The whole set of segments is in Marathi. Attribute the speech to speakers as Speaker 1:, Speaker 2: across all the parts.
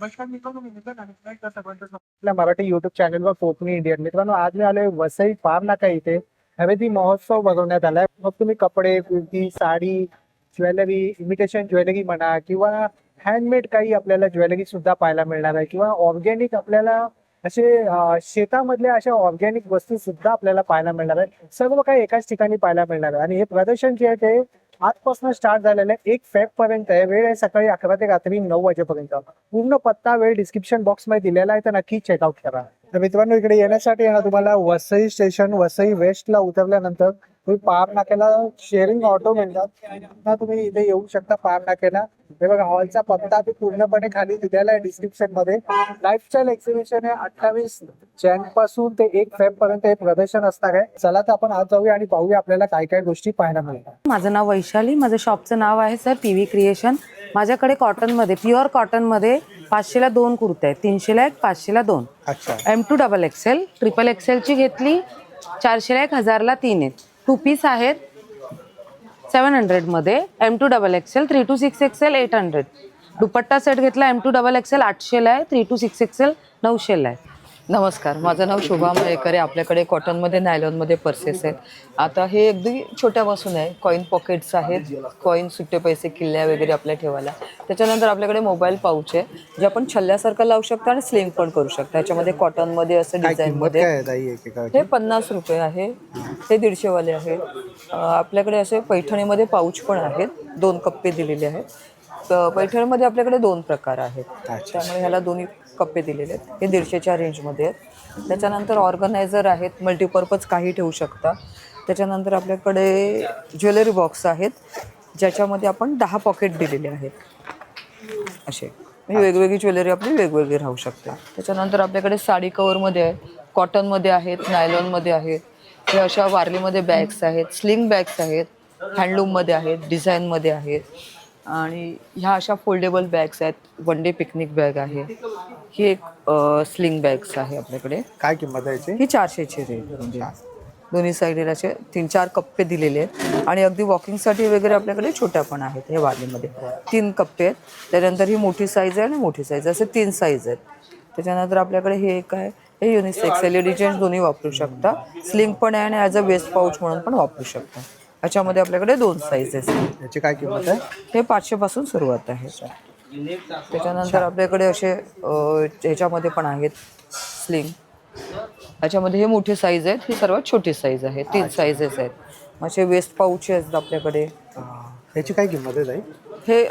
Speaker 1: आपल्या मराठी युट्यूब चॅनलवर कोकणी इंडियन. मित्रांनो, आज मी आलोय वसई पार नाका इथे खरेदी महोत्सव भरवण्यात आलाय. मग तुम्ही कपडे, kurti, sari, jewellery, imitation jewellery म्हणा किंवा हँडमेड काही आपल्याला ज्वेलरी सुद्धा पाहायला मिळणार आहे किंवा ऑर्गॅनिक आपल्याला असे शेतामधल्या अशा ऑर्गॅनिक वस्तू सुद्धा आपल्याला पाहायला मिळणार आहे. सर्व काही एकाच ठिकाणी पाहायला मिळणार आहे आणि हे प्रदर्शन जे आहे ते आजपासून स्टार्ट झालेलं आहे. 1 फेब पर्यंत आहे. वेळ आहे सकाळी 11 ते रात्री 9 वाजेपर्यंत. पूर्ण पत्ता वेळ डिस्क्रिप्शन बॉक्स मध्ये दिलेला आहे, तर नक्की चेकआउट करा. तर मित्रांनो, इकडे येण्यासाठी ना तुम्हाला वसई स्टेशन, वसई वेस्टला उतरल्यानंतर तुम्ही पार नाक्याला शेअरिंग ऑटो मिळतात ना, तुम्ही इथे येऊ शकता पार नाक्याला. हे बघा, हॉलचा पत्ता ते पूर्णपणे खाली दिलेला आहे डिस्क्रिप्शन मध्ये. लाईफस्टाईल एक्झिबिशन आहे 28 जानेवारी पासून ते 1 फेब पर्यंत हे प्रदर्शन असणार आहे. चला तर आपण आज जाऊया आणि पाहूया आपल्याला काय काय गोष्टी पाहायला मिळतात.
Speaker 2: माझं नाव वैशाली, माझं शॉपचं नाव आहे सर पीव्ही क्रिएशन. माझ्याकडे कॉटनमध्ये, प्युअर कॉटनमध्ये 500 ला 2 कुर्ते आहेत, 300 ला 1, 500 ला 2.
Speaker 1: अच्छा.
Speaker 2: M2 डबल एक्सेल, ट्रिपल एक्सेलची घेतली 400 ला 1, 1000 ला 3 आहेत. 2 पीस आहेत 700 मध्ये. M2 double XL, 3 to 6 XL 800. Dupatta set घेतला M2 डबल एक्सेल 800 ला आहे, 3 to 6 एक्सेल 900 ला आहे.
Speaker 3: नमस्कार, माझं नाव शोभा मयेकर आहे. आपल्याकडे कॉटनमध्ये, नायलॉनमध्ये पर्सेस आहेत. आता हे अगदी छोट्यापासून आहे. कॉईन पॉकेट्स आहेत, कॉईन, सुट्टे पैसे, किल्ल्या वगैरे आपल्या ठेवायला. त्याच्यानंतर आपल्याकडे मोबाईल पाऊच आहे, जे आपण छल्ल्यासारखं लावू शकता आणि स्लिंग पण करू शकता. ह्याच्यामध्ये कॉटनमध्ये असं डिझाईनमध्ये. हे 50 रुपये आहे, हे 150 वाले आहेत. आपल्याकडे असे पैठणीमध्ये पाऊच पण आहेत, 2 कप्पे दिलेले आहेत. पैठणीमध्ये आपल्याकडे 2 प्रकार आहेत, त्यामुळे ह्याला दोन्ही कप्पे दिलेले आहेत. हे 150च्या रेंजमध्ये आहेत. त्याच्यानंतर ऑर्गनायझर आहेत, मल्टीपर्पज काही ठेवू शकता. त्याच्यानंतर आपल्याकडे ज्वेलरी बॉक्स आहेत, ज्याच्यामध्ये आपण 10 पॉकेट दिलेले आहेत. असे वेगवेगळी ज्वेलरी आपली वेगवेगळी राहू शकते. त्याच्यानंतर आपल्याकडे साडी कवरमध्ये आहे, कॉटनमध्ये आहेत, नायलॉनमध्ये आहेत. हे अशा वारलीमध्ये बॅग्स आहेत, स्लिंग बॅग्स आहेत, हँडलूममध्ये आहेत, डिझाईनमध्ये आहेत. आणि ह्या अशा फोल्डेबल बॅग्स आहेत. 1 डे पिकनिक बॅग आहे. ही एक स्लिंग बॅग्स आहे आपल्याकडे.
Speaker 1: काय किंमत आहे याची?
Speaker 3: ही 400ची रेट. म्हणजे दोन्ही साईडला असे 3-4 कप्पे दिलेले आहेत. आणि अगदी वॉकिंगसाठी वगैरे आपल्याकडे छोट्या पण आहेत. हे वारलीमध्ये 3 कप्पे आहेत. त्यानंतर ही मोठी साईज आहे आणि मोठी साईज, असे 3 साईज आहेत. त्याच्यानंतर आपल्याकडे हे एक आहे, हे युनिसेक्स LED जेंट्स दोन्ही वापरू शकता. स्लिंग पण आहे आणि ॲज अ वेस्ट पाऊच म्हणून पण वापरू शकता. याच्यामध्ये आपल्याकडे 2 साईजेस आहेत.
Speaker 1: याची काय किंमत आहे?
Speaker 3: हे 500 पासून सुरुवात आहे. त्याच्यानंतर आपल्याकडे असे ह्याच्यामध्ये पण आहेत स्लिंग. ह्याच्यामध्ये हे मोठी साईज आहेत, ही सर्वात छोटी साईज आहे. 3 साईजेस आहेत. असे वेस्ट पाऊच आहेत आपल्याकडे.
Speaker 1: याची काय किंमत आहे ताई?
Speaker 3: हे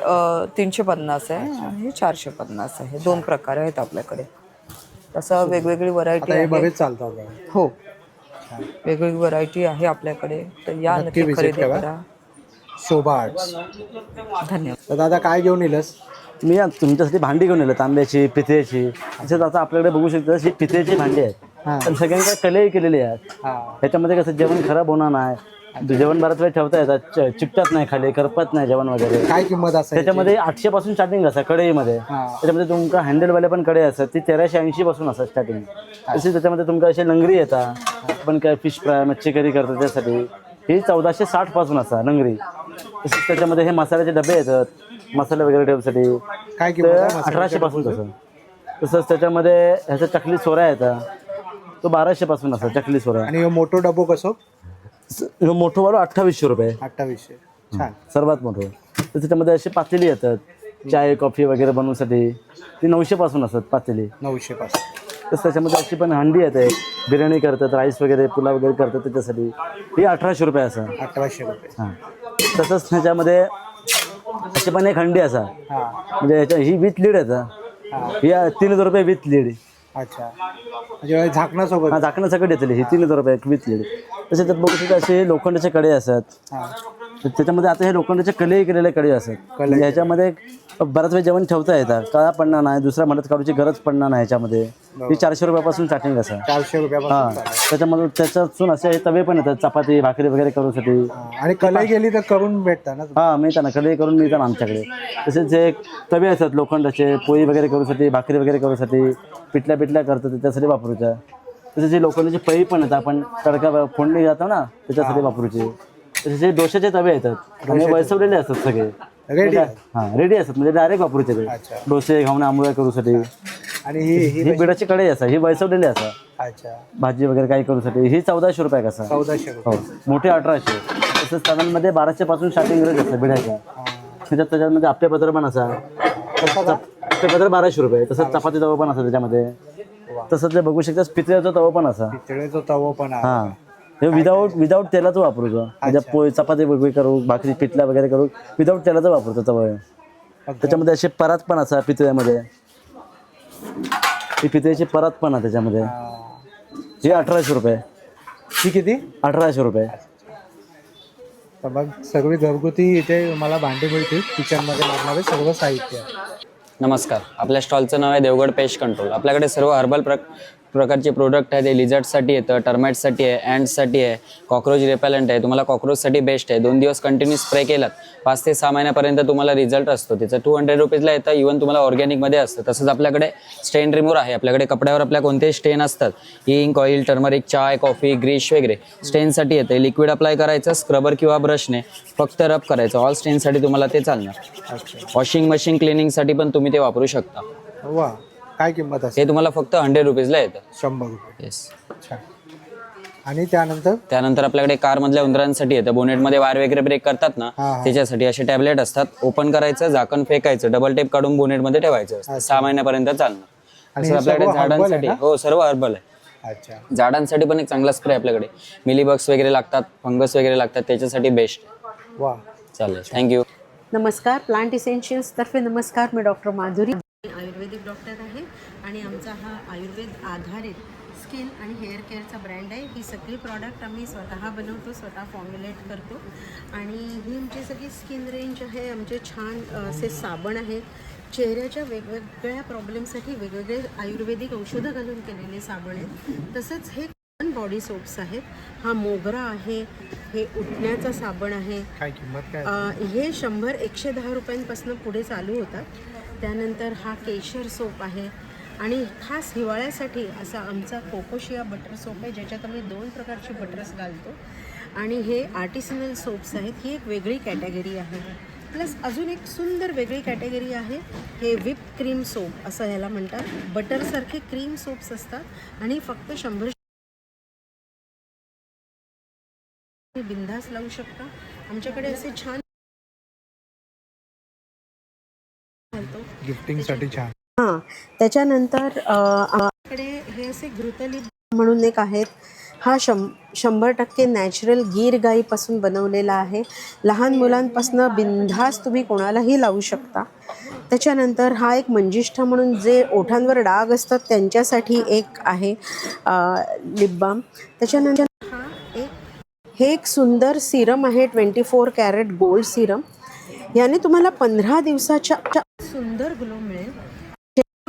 Speaker 3: 350 आहे आणि हे 450 आहे. 2 प्रकार आहेत आपल्याकडे. तसं वेगवेगळी व्हरायटी आहे.
Speaker 1: बरेच चालतात.
Speaker 3: हो, वेगवेगळी व्हरायटी आहे आपल्याकडे. तर या नक्की खरेदी करा.
Speaker 1: शोभा आर्ट्स.
Speaker 3: धन्यवाद.
Speaker 1: तर दादा, काय घेऊन येलस?
Speaker 4: मी तुमच्यासाठी भांडी घेऊन येलो, तांब्याची, पितळेची. तसेच आता आपल्याकडे बघू शकता अशी पितळेची भांडी आहेत. पण सगळ्यांकडे कलेही केलेली आहेत. ह्याच्यामध्ये कसं जेवण खराब होणार नाही, जेवण बराच वेळ ठेवता येतात, चिकटत नाही, खाली करपत नाही जेवण वगैरे.
Speaker 1: काय किंमत असते
Speaker 4: त्याच्यामध्ये 800 पासून स्टार्टिंग असतात कढईमध्ये. त्याच्यामध्ये तुमका हँडलवाले पण कढई असतात, ती 1380 पासून असतात स्टार्टिंग. तसेच त्याच्यामध्ये तुमका असे लंगरी येतात, आपण काय फिश फ्राय, मच्छी करी करतो त्यासाठी, ही 1460 पासून असतात लंगरी. तसेच त्याच्यामध्ये हे मसाल्याचे डबे येतात, मसाले वगैरे ठेवण्यासाठी.
Speaker 1: काय
Speaker 4: किंमत? 1800 पासून तसं. तसंच त्याच्यामध्ये ह्याच्या चकली सोऱ्या येतात, तो 1200 पासून असतात चकली सोऱ्या.
Speaker 1: आणि मोठो डबो कसो?
Speaker 4: मोठं वालो 2800 रुपये.
Speaker 1: 2800. छान.
Speaker 4: सर्वात मोठं. तर त्याच्यामध्ये अशी पातेली येतात चाय कॉफी वगैरे बनवण्यासाठी, ती 900 पासून असतात पातेली.
Speaker 1: 900 पासून.
Speaker 4: तसं त्याच्यामध्ये अशी पण हंडी येते, बिर्याणी करतात, राईस वगैरे, पुलाव वगैरे करतात त्याच्यासाठी, ही 1800 रुपये असं.
Speaker 1: 1800 रुपये.
Speaker 4: हां. तसंच त्याच्यामध्ये अशी पण एक हंडी असा, म्हणजे ह्याच्या ही विथ लीड येतं, ही 3000 रुपये विथ लीड.
Speaker 1: अच्छा. म्हणजे झाकणासोबत?
Speaker 4: हां, झाकणं सगळं येतली ही 3000 रुपये विथ लीड. तसे त्यात बघू शकता असे लोखंडाचे कडे असतात. त्याच्यामध्ये आता हे लोखंडाचे कलेही केलेले कडे असतात. ह्याच्यामध्ये बराच वेळ जेवण ठेवता येतात, काळा पडणार नाही, दुसऱ्या मदत काढूची गरज पडणार नाही. ह्याच्यामध्ये ही 400 रुपयापासून स्टार्टिंग असं.
Speaker 1: 400 रुपयापासून.
Speaker 4: हां. त्याच्यामध्ये त्याच्यातून असे तवे पण येतात, चपाती भाकरी वगैरे करूसाठी.
Speaker 1: आणि कढई गेली तर करून भेटतात ना?
Speaker 4: हां, मिळतात ना, कढई करून मिळतात आमच्याकडे. तसेच जे तवे असतात लोखंडाचे, पोळी वगैरे करूसाठी, भाकरी वगैरे करूसाठी, पिठल्या करतात त्याच्यासाठी वापरूच्या. तसेच जे लोखंडाची पळी पण येतात, आपण तडका फोडणी जातो ना त्याच्यासाठी वापरूचे. तसे डोशाचे तवे येतात आणि वैसवलेले असतात सगळे.
Speaker 1: रेडी
Speaker 4: हा रेडी असतात म्हणजे डायरेक्ट वापरूचे ते
Speaker 1: अच्छा.
Speaker 4: डोसे घावणे आंबोळ्या करूसाठी.
Speaker 1: आणि ही
Speaker 4: ही बिडाची कढई असा, ही बैसवलेली असा
Speaker 1: अच्छा
Speaker 4: भाजी वगैरे काही करूसाठी. ही 1400 रुपये कसा.
Speaker 1: 1400
Speaker 4: हो मोठे 1800. तसंच तव्यांमध्ये 1200 पासून स्टार्टिंग रेट असतं बिड्याच्या. त्याच्यामध्ये आपले पत्र पण असा, आपले पत्र 1200 रुपये. तसंच चपाती तवा पण असा त्याच्यामध्ये. तसंच ते बघू शकता पितळेचा तवा पण असा.
Speaker 1: पितळेचा तवा पण आहे.
Speaker 4: हा हे विदाऊट तेलाचं वापरूचं म्हणजे पोळी चपाती वेगळी करू भाकरी पिठला वगैरे करू विदाऊट तेलाचं वापरतो तवा. त्याच्यामध्ये असे परात पण असा पितळ्यामध्ये. ही पितळेची परात पण आहे त्याच्यामध्ये. ही 1800 रुपये.
Speaker 1: ही किती?
Speaker 4: 1800 रुपये.
Speaker 1: तर मग सर्व घरगुती इथे मला भांडी मिळतील किचनमध्ये लागणारे सर्व साहित्य.
Speaker 5: नमस्कार, आपल्या स्टॉलचं नाव आहे देवगड पेस्ट कंट्रोल. आपल्याकडे सर्व हर्बल प्रकारचे प्रोडक्ट आहेत. हे लिझर्टसाठी येतं, टर्माइटसाठी आहे, अँड्ससाठी आहे, कॉक्रोच रिपेलंट आहे. तुम्हाला कॉक्रोचसाठी बेस्ट आहे. 2 दिवस कंटिन्यू स्प्रे केलात 5 ते 6 महिन्यापर्यंत तुम्हाला रिझल्ट असतो. त्याचं 200 रुपीजला येतं. इव्हन तुम्हाला ऑर्गॅनिकमध्ये असतं. तसंच आपल्याकडे स्टेन रिमूव्हर आहे. आपल्याकडे कपड्यावर आपल्या कोणतेही स्टेन असतात, इंक, ऑइल, टर्मरिक, चाय, कॉफी, ग्रीश वगैरे स्टेनसाठी येते. लिक्विड अप्लाय करायचं स्क्रबर किंवा ब्रशने फक्त रब करायचं. ऑल स्टेनसाठी तुम्हाला ते चालणार. वॉशिंग मशीन क्लिनिंगसाठी पण तुम्ही ते वापरू शकता.
Speaker 1: वा काय किंमत असते?
Speaker 5: हे तुम्हाला फक्त 100 रुपीजला येतं.
Speaker 1: 100 रुपये.
Speaker 5: येस.
Speaker 1: अच्छा. आणि त्यानंतर
Speaker 5: आपल्याकडे कारमधल्या उंदरांसाठी येतं. बोनेटमध्ये वायर वगैरे ब्रेक करतात ना, त्याच्यासाठी असे टॅबलेट असतात. ओपन करायचं, झाकण फेकायचं, डबल टेप काढून बोनेटमध्ये ठेवायचं. 6 महिन्यापर्यंत चालणार. असं आपल्याकडे झाडांसाठी हो सर्व हर्बल आहे.
Speaker 1: अच्छा.
Speaker 5: झाडांसाठी पण एक चांगला स्प्रे आपल्याकडे. मिलीबग्स वगैरे लागतात, फंगस वगैरे लागतात, त्याच्यासाठी बेस्ट.
Speaker 1: वा
Speaker 5: चालेल, थँक्यू.
Speaker 6: नमस्कार, प्लांट इसेन्शियल्सतर्फे नमस्कार. मी डॉक्टर माधुरी, आयुर्वेदिक डॉक्टर आहे आणि आमचा हा आयुर्वेद आधारित स्किन आणि हेअर केअरचा ब्रँड आहे. ही सगळी प्रॉडक्ट आम्ही स्वतः बनवतो, स्वतः फॉर्म्युलेट करतो. आणि ही आमची सगळी स्किन रेंज आहे. आमचे छान असे साबण आहे. चेहऱ्याच्या वेगवेगळ्या प्रॉब्लेमसाठी वेगवेगळे आयुर्वेदिक औषधं घालून केलेले साबण आहेत. तसंच हे बॉडी सोप्स आहेत. हा मोगरा आहे, हे उठण्याचा साबण आहे.
Speaker 1: काय किंमत काय?
Speaker 6: हे 100-110 रुपयांपासून पुढे चालू होतात. त्यानंतर हा केशर सोप आहे आणि खास हिवाळ्यासाठी असा आमचा कोकोशिया बटर सोप आहे, ज्याच्यात आम्ही 2 प्रकारचे बटर्स घालतो. आणि हे आर्टिसनल सोप्स आहेत. ही एक वेगळी कॅटेगरी आहे. प्लस अजून एक सुंदर वेगळी कॅटेगरी आहे. हे व्हिप क्रीम सोप असं ह्याला म्हणतात. बटरसारखे क्रीम सोप्स असतात आणि फक्त 100 बिंदास लावू शकता. आमच्याकडे असे छान
Speaker 1: गिफ्टिंगसाठी छान.
Speaker 6: हां, त्याच्यानंतर आपल्याकडे हे असे घृतलिप म्हणून एक आहेत. हा 100% नॅचरल गीर गाईपासून बनवलेला आहे. लहान मुलांपासून बिनधास्त तुम्ही कोणालाही लावू शकता. त्याच्यानंतर हा एक मंजिष्ठा म्हणून जे ओठांवर डाग असतात त्यांच्यासाठी एक आहे लिप बाम. त्याच्यानंतर हे एक सुंदर सिरम आहे, 24 कॅरेट गोल्ड सिरम. याने तुम्हाला 15 दिवसाच्या सुंदर ग्लो मिळेल.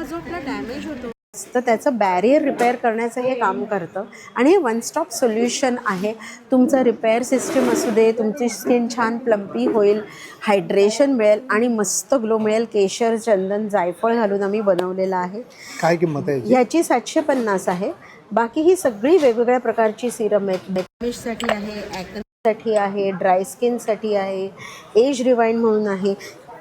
Speaker 6: जो आपला डॅमेज होतो तर त्याचं बॅरियर रिपेअर करण्याचं हे काम करतं. आणि हे 1 स्टॉप सोल्युशन आहे. तुमचं रिपेअर सिस्टम असू दे, तुमची स्किन छान प्लम्पी होईल, हायड्रेशन मिळेल आणि मस्त ग्लो मिळेल. केशर, चंदन, जायफळ घालून आम्ही बनवलेलं आहे.
Speaker 1: काय किंमत आहे?
Speaker 6: ह्याची 750 आहे. बाकी ही सगळी वेगवेगळ्या प्रकारची सिरम आहेत. डॅमेजसाठी आहे, ॲक्नेसाठी आहे, ड्राय स्किनसाठी आहे, एज रिवाइंड म्हणून आहे.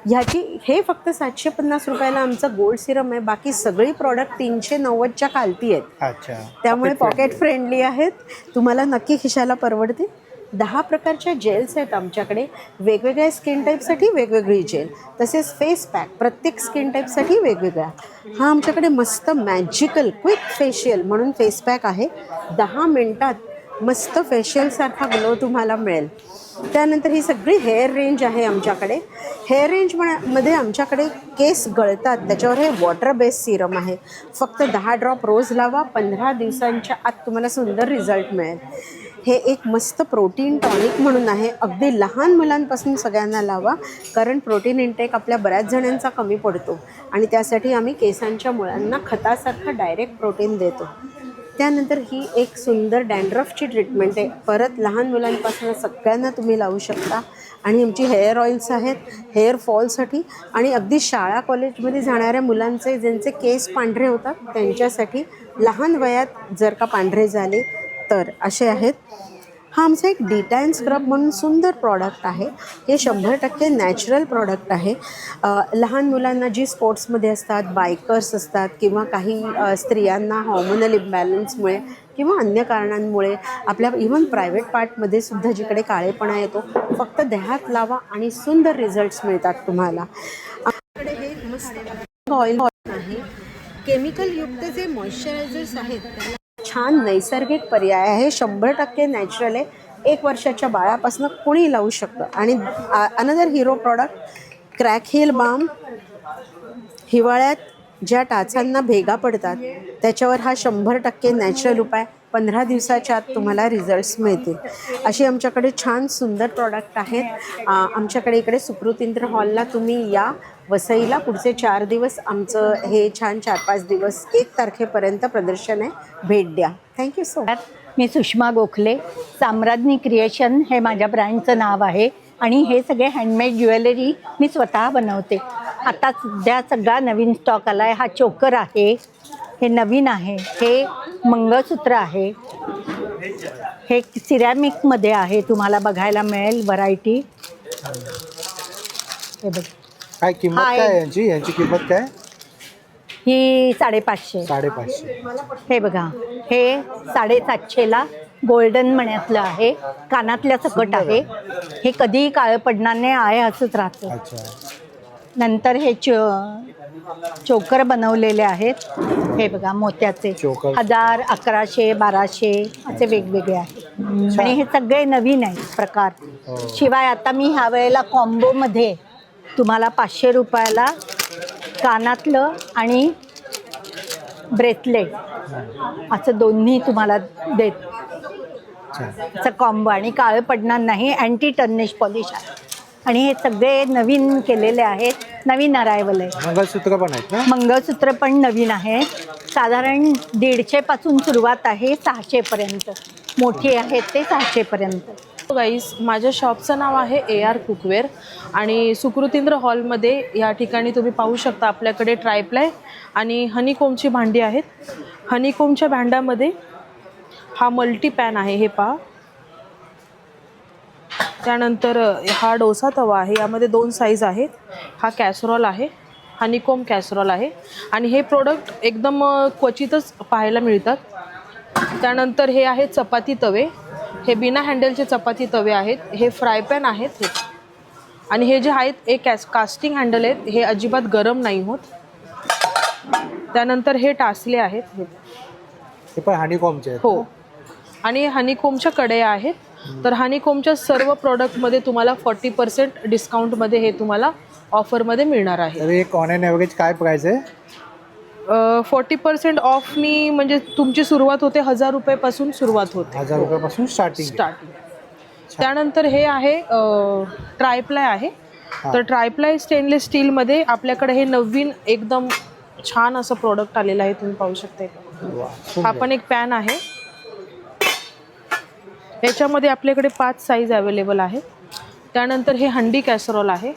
Speaker 6: ह्याची हे फक्त 750 रुपयाला आमचं गोल्ड सिरम आहे. बाकी सगळी प्रॉडक्ट 390च्या खालती आहेत.
Speaker 1: अच्छा.
Speaker 6: त्यामुळे पॉकेट फ्रेंडली आहेत. तुम्हाला नक्की खिशाला परवडते. 10 प्रकारच्या जेल्स आहेत आमच्याकडे. वेगवेगळ्या स्किन टाईपसाठी वेगवेगळी जेल, तसेच फेस पॅक प्रत्येक स्किन टाईपसाठी वेगवेगळ्या. हा आमच्याकडे मस्त मॅजिकल क्विक फेशियल म्हणून फेस पॅक आहे. 10 मिनटात मस्त फेशियलसारखा ग्लो तुम्हाला मिळेल. त्यानंतर ही सगळी हेअर रेंज आहे आमच्याकडे. हेअर रेंजमध्ये आमच्याकडे केस गळतात त्याच्यावर हे वॉटर बेस्ड सिरम आहे. फक्त 10 ड्रॉप रोज लावा, 15 दिवसांच्या आत तुम्हाला सुंदर रिझल्ट मिळेल. हे एक मस्त प्रोटीन टॉनिक म्हणून आहे. अगदी लहान मुलांपासून सगळ्यांना लावा, कारण प्रोटीन इंटेक आपल्या बऱ्याच जणांचा कमी पडतो आणि त्यासाठी आम्ही केसांच्या मुळांना खतासारखं डायरेक्ट प्रोटीन देतो. त्यानंतर ही एक सुंदर डॅन्ड्रफची ट्रीटमेंट आहे. परत लहान मुलांपासून सगळ्यांना तुम्ही लावू शकता. आणि आमची हेअर ऑइल्स आहेत हेअर फॉलसाठी आणि अगदी शाळा कॉलेजमध्ये जाणाऱ्या मुलांचे ज्यांचे केस पांढरे होतात त्यांच्यासाठी, लहान वयात जर का पांढरे झाले तर असे आहेत. हा आमचा एक डिटॅन स्क्रब म्हणून सुंदर प्रॉडक्ट आहे. हे 100% नॅचरल प्रॉडक्ट आहे. लहान मुलांना जी स्पोर्ट्समध्ये असतात, बायकर्स असतात किंवा काही स्त्रियांना हॉर्मोनल इम्बॅलन्समुळे किंवा अन्य कारणांमुळे आपल्या इव्हन प्रायव्हेट पार्टमध्ये सुद्धा जिकडे काळेपणा येतो, फक्त देहात लावा आणि सुंदर रिझल्ट्स मिळतात तुम्हाला. आमच्याकडे हे मस्त ऑइल आहे. केमिकल युक्त जे मॉइश्चरायझर्स आहेत त्याला छान नैसर्गिक पर्याय आहे. 100% नॅचरल आहे. 1 वर्षाच्या बाळापासून कोणी लावू शकतं. आणि another hero product crack heel balm. हिवाळ्यात ज्या टाचांना भेगा पडतात त्याच्यावर हा 100% नॅचरल उपाय 15 दिवसाच्या आत तुम्हाला रिझल्ट्स मिळतील. अशी आमच्याकडे छान सुंदर प्रॉडक्ट आहेत. आमच्याकडे इकडे सुकृतींद्र हॉलला तुम्ही या वसईला. पुढचे 4 दिवस आमचं हे छान 4-5 दिवस 1 तारखेपर्यंत प्रदर्शन आहे. भेट द्या. Thank you so much.
Speaker 7: मी सुषमा गोखले. साम्राज्ञी क्रिएशन हे माझ्या ब्रँडचं नाव आहे आणि हे सगळे हँडमेड ज्वेलरी मी स्वतः बनवते. आता सध्या सगळा नवीन स्टॉक आला आहे. हा चोकर आहे, हे नवीन आहे. हे मंगळसूत्र आहे, हे सिरॅमिकमध्ये आहे. तुम्हाला बघायला मिळेल व्हरायटी. हे बघ,
Speaker 1: काय किंमत
Speaker 7: हा,
Speaker 1: काय यांची यांची किंमत काय?
Speaker 7: ही 550.
Speaker 1: 550.
Speaker 7: हे बघा, हे 750ला गोल्डन मण्यातलं आहे. कानातल्या सकट आहे. हे कधीही काळं पडणार नाही, आहे असंच राहतं.
Speaker 1: अच्छा.
Speaker 7: नंतर हे चोकर बनवलेले आहेत. हे बघा मोत्याचे
Speaker 1: चोकर.
Speaker 7: 1000, 1100, 1200 असे वेगवेगळे आहेत. आणि हे सगळे नवीन आहेत प्रकार. शिवाय आता मी ह्या वेळेला कॉम्बोमध्ये तुम्हाला 500 रुपयाला कानातलं आणि ब्रेसलेट असं दोन्ही तुम्हाला देत. असं कॉम्बो आणि काळं पडणार नाही. अँटी टर्निश पॉलिश आहे. आणि हे सगळे नवीन केलेले आहेत. नवीन अरायवल आहे.
Speaker 1: मंगळसूत्र पण आहेत ना?
Speaker 7: मंगळसूत्र पण नवीन आहे. साधारण 150 पासून सुरुवात आहे 600 पर्यंत. मोठी आहेत ते 600 पर्यंत.
Speaker 8: गाईज, माझ्या शॉपचं नाव आहे AR कुकवेअर आणि सुकृतींद्र हॉलमध्ये या ठिकाणी तुम्ही पाहू शकता आपल्याकडे ट्रायप्लाय आणि हनीकोमची भांडी आहेत. हनीकोमच्या भांड्यामध्ये हा मल्टी पॅन आहे, हे पहा. त्यानंतर हा डोसा तवा आहे, यामध्ये 2 साईज आहेत. हा कॅसरॉल आहे, हनीकोम कॅसरॉल आहे आणि हे प्रोडक्ट एकदम क्वचितच पाहायला मिळतात. त्यानंतर हे आहेत चपाती तवे. हे बिना हँडलचे चपाती तवे आहेत. हे फ्राय पॅन आहेत हे. आणि हे जे आहेत हे कास्टिंग हँडल आहेत. हे अजिबात गरम नाही होत. त्यानंतर हे टासले आहेत
Speaker 1: हे पण हनीकॉमचे आहेत.
Speaker 8: हो. आणि हनीकोमच्या कढया आहेत. तर हनीकोमच्या सर्व प्रोडक्टमध्ये तुम्हाला 40% डिस्काउंटमध्ये हे तुम्हाला ऑफरमध्ये मिळणार आहे.
Speaker 1: तर एक ऑन एन ॲव्हरेज काय प्राइस आहे?
Speaker 8: 40% ऑफनी म्हणजे तुमची सुरुवात होते 1000 रुपयापासून सुरुवात होते.
Speaker 1: 1000 रुपयापासून स्टार्टिंग.
Speaker 8: त्यानंतर हे आहे ट्रायप्लाय आहे. तर ट्रायप्लाय स्टेनलेस स्टीलमध्ये आपल्याकडे हे नवीन एकदम छान असं प्रोडक्ट आलेलं आहे. तुम्ही पाहू शकता. हा पण एक पॅन आहे. याच्यामध्ये आपल्याकडे 5 साईज अवेलेबल आहे. त्यानंतर हे हंडी कॅसरॉल आहे.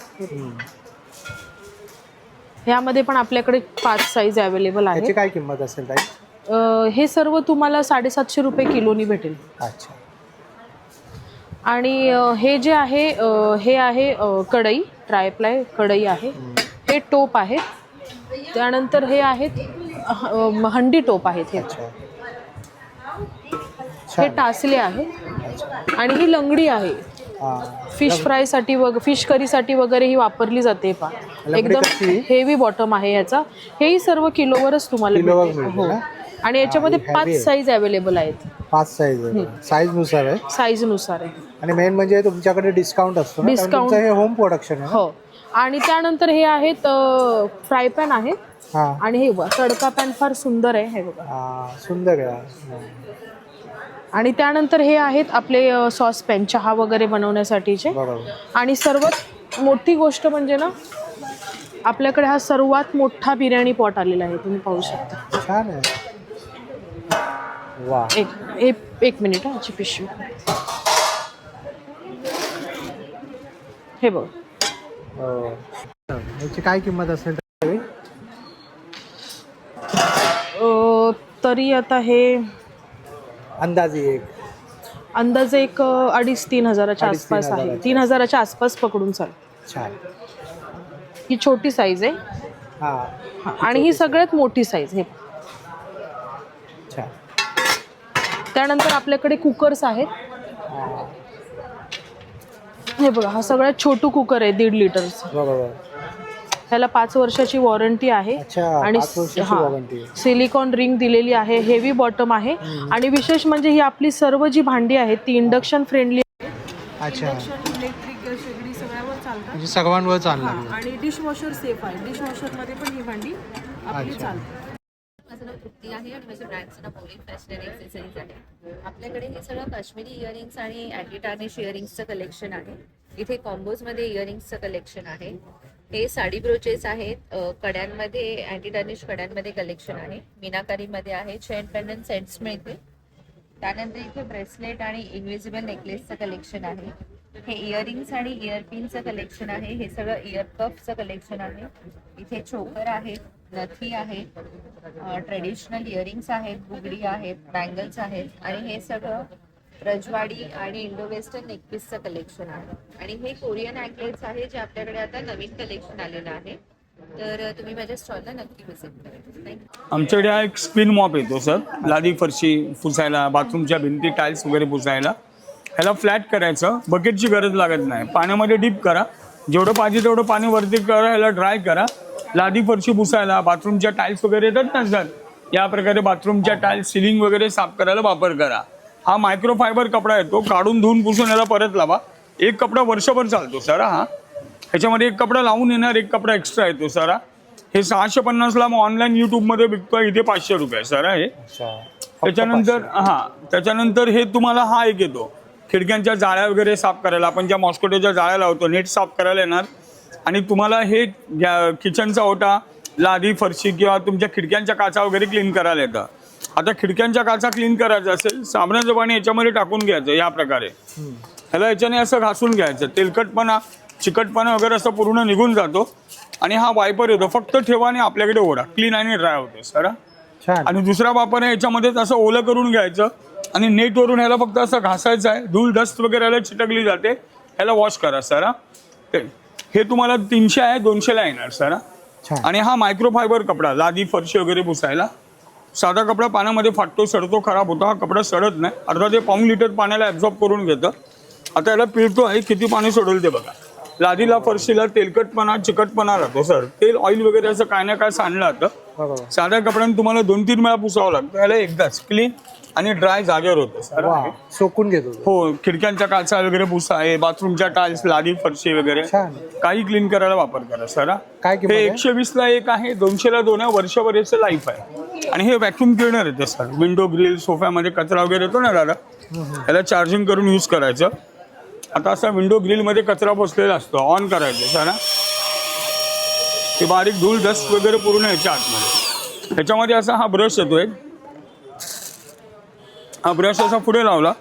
Speaker 8: ह्यामध्ये पण आपल्याकडे 5 साईज अवेलेबल आहे.
Speaker 1: याची काय किंमत असेल ताई?
Speaker 8: हे सर्व तुम्हाला 750 रुपये किलोनी भेटेल.
Speaker 1: अच्छा.
Speaker 8: आणि हे जे आहे हे आहे कढई, ट्रायप्लाय कढई आहे. हे टोप आहे. त्यानंतर हे आहेत हंडी टोप आहेत. हे टासले आहे. आणि ही लंगडी आहे. फिश फ्रायसाठी फिश करीसाठी वगैरे ही वापरली जाते. पा एकदम हेवी बॉटम आहे याचा. हेही सर्व किलोवरच तुम्हाला भेटेल. हो. आणि याच्यामध्ये 5 साईज अवेलेबल आहेत.
Speaker 1: 5 साईज आहे. साईजनुसार आहे.
Speaker 8: साईजनुसार आहे.
Speaker 1: आणि मेन म्हणजे तुमच्याकडे डिस्काउंट असतो ना?
Speaker 8: डिस्काउंट.
Speaker 1: हे होम प्रोडक्शन आहे.
Speaker 8: हो. आणि त्यानंतर हे आहेत फ्राय पॅन आहेत. आणि हे तडका पॅन फार सुंदर आहे. हे बघा,
Speaker 1: सुंदर आहे.
Speaker 8: आणि त्यानंतर हे आहेत आपले सॉस पॅन, चहा वगैरे बनवण्यासाठीचे. आणि सर्वात मोठी गोष्ट म्हणजे ना, आपल्याकडे हा सर्वात मोठा बिर्याणी पॉट आलेला आहे. तुम्ही पाहू शकता.
Speaker 1: छान आहे. वा.
Speaker 8: एक मिनिट याची पिशवी. हे बघ.
Speaker 1: याची काय किंमत असेल
Speaker 8: तरी आता हे
Speaker 1: अंदाजे एक
Speaker 8: अंदाजे एक 2,500-3 हजाराच्या आसपास आहे. 3 हजाराच्या आसपास पकडून चाल.
Speaker 1: छान.
Speaker 8: ही छोटी साईज आहे.
Speaker 1: हा
Speaker 8: आणि ही सगळ्यात मोठी साईज. हे
Speaker 1: छान.
Speaker 8: त्यानंतर आपल्याकडे कुकर्स आहेत. हे बघा, हा सगळ्यात छोटू कुकर आहे 1.5 लिटरचा.
Speaker 1: बरोबर.
Speaker 8: ह्याला 5 वर्षाची वॉरंटी आहे.
Speaker 1: अच्छा,
Speaker 8: आणि
Speaker 1: 5 वर्षाची
Speaker 8: हा,
Speaker 1: वॉरंटी आहे.
Speaker 8: सिलिकॉन रिंग दिलेली आहे. हेवी बॉटम आहे. आणि विशेष म्हणजे ही आपली सर्व जी भांडी आहेत ती इंडक्शन फ्रेंडली आहे.
Speaker 1: अच्छा,
Speaker 8: इलेक्ट्रिक शेगडी सगळ्यावर चालतात.
Speaker 1: म्हणजे सर्वांवर चालणार.
Speaker 8: आणि डिशवॉशर सेफ आहे. डिशवॉशरमध्ये पण ही भांडी आपली चालते.
Speaker 9: माझं नाव तृप्ती आहे आणि माझ्या ब्रँडचं नाव मोलिन फॅशनरी ॲक्सेसरीज आहे. आपल्याकडे हे सगळं काश्मीरी इयरिंग्स आणि अँटी टार्निश इयरिंग्सचं कलेक्शन आहे. इथे कॉम्बोजमध्ये इयरिंग्सचं कलेक्शन आहे. हे साडी ब्रोचेस आहेत. कड्यांमध्ये अँटी टार्निश कड्यांमध्ये कलेक्शन आहे. मीनाकारीमध्ये आहे. चेन पेंडंट सेट्स मिळते. त्यानंतर इथे ब्रेसलेट आणि इन्व्हिजिबल नेकलेसचं कलेक्शन आहे. हे इयरिंग्स आणि इयरपिनचं कलेक्शन आहे. हे सगळं इयर कफचं कलेक्शन आहे. इथे चोकर आहेत, नथी आहेत, ट्रेडिशनल इयरिंग्स आहेत, बुगडी आहेत, बँगल्स आहेत आणि हे सगळं रजवाडी आणि इंडो वेस्टर्न नेकपीसचं कलेक्शन आहे. आणि हे कोरियन अँकलेट्स आहे जे आपल्याकडे आता नवीन कलेक्शन आलेलं आहे. तर तुम्ही माझ्या स्टॉलला नक्की व्हिजिट करा. थँक्यू.
Speaker 10: आमच्याकडे हा एक स्पिन मॉप येतो सर, लादी फरशी पुसायला, बाथरूमच्या भिंती टाईल्स वगैरे पुसायला. ह्याला फ्लॅट करायचं, बकेटची गरज लागत नाही. पाण्यामध्ये डीप करा, जेवढं पाहिजे तेवढं पाणी वरती करा, ह्याला ड्राय करा. लादी फरशी पुसायला, बाथरूमच्या टाईल्स वगैरे येतात ना सर, या प्रकारे बाथरूमच्या टाईल्स सिलिंग वगैरे साफ करायला वापर करा. हा मायक्रोफायबर कपडा येतो, काढून धुवून पुसून याला परत लावा. एक कपडा वर्षभर चालतो सर. हा ह्याच्यामध्ये एक कपडा लावून येणार, एक कपडा एक्स्ट्रा येतो सर. हे 650ला मग ऑनलाईन यूट्यूबमध्ये विकतो, इथे 500 रुपये सर हे. त्याच्यानंतर हे तुम्हाला हा एक येतो, खिडक्यांच्या जाळ्या वगैरे साफ करायला. आपण ज्या मॉस्किटोच्या जाळ्या लावतो, नेट साफ करायला येणार. आणि तुम्हाला हे किचनचा ओटा, लादी फरशी किंवा तुमच्या खिडक्यांच्या काचा वगैरे क्लीन करायला येतं. आता खिडक्यांच्या काचा क्लीन करायचं असेल, साबणाचं पाणी याच्यामध्ये टाकून घ्यायचं या प्रकारे. ह्याला याच्याने असं घासून घ्यायचं, तेलकटपणा चिकटपणा वगैरे असं पूर्ण निघून जातो. आणि हा वायपर येतो, फक्त ठेवा आणि आपल्याकडे ओढा, क्लीन आणि ड्राय होतो सर. आणि दुसरा वापर आहे, याच्यामध्येच असं ओलं करून घ्यायचं आणि नेटवरून ह्याला फक्त असं घासायचं आहे. धूळ डस्ट वगैरे ह्याला चिटकली जाते, ह्याला वॉश करा सर. हे तुम्हाला 300 आहे, 200ला येणार सर. आणि हा मायक्रोफायबर कपडा, लादी फरशी वगैरे पुसायला. साधा कपडा पाण्यामध्ये फाटतो, सडतो, खराब होतो. हा कपडा सडत नाही, अर्धा ते पाऊण लिटर पाण्याला ॲब्झॉर्ब करून घेतं. आता याला पिळतो आहे, किती पाणी सोडवलं ते बघा. लादीला फरशीला तेलकटपणा चिकटपणा राहतो सर. तेल ऑइल वगैरे असं काय ना काय सांडलं जातं. साध्या कपड्याने तुम्हाला 2-3 वेळा पुसावं लागतं, याला एकदाच क्लीन आणि ड्राय जागेवर होतं सर.
Speaker 1: सोकून घेतो.
Speaker 10: हो, खिडक्यांच्या काचा वगैरे पुसा आहे, बाथरूमच्या टाईल्स, लादी फरशी वगैरे काही क्लीन करायला वापर करा सर. हे 120ला एक आहे, 200ला 2 आहे. वर्षभर याचं लाईफ आहे. आणि हे व्हॅक्युम क्लिनर येते सर. विंडो ग्रिल, सोफ्यामध्ये कचरा वगैरे येतो ना दादा, याला चार्जिंग करून यूज करायचं. आता असा विंडो ग्रिलमध्ये कचरा बसलेला असतो, ऑन करायचं सर. ते बारीक धूळ डस्ट वगैरे पूर्ण याच्या आतमध्ये. ह्याच्यामध्ये असा हा ब्रश येतो एक. हा ब्रश असा पुढे लावला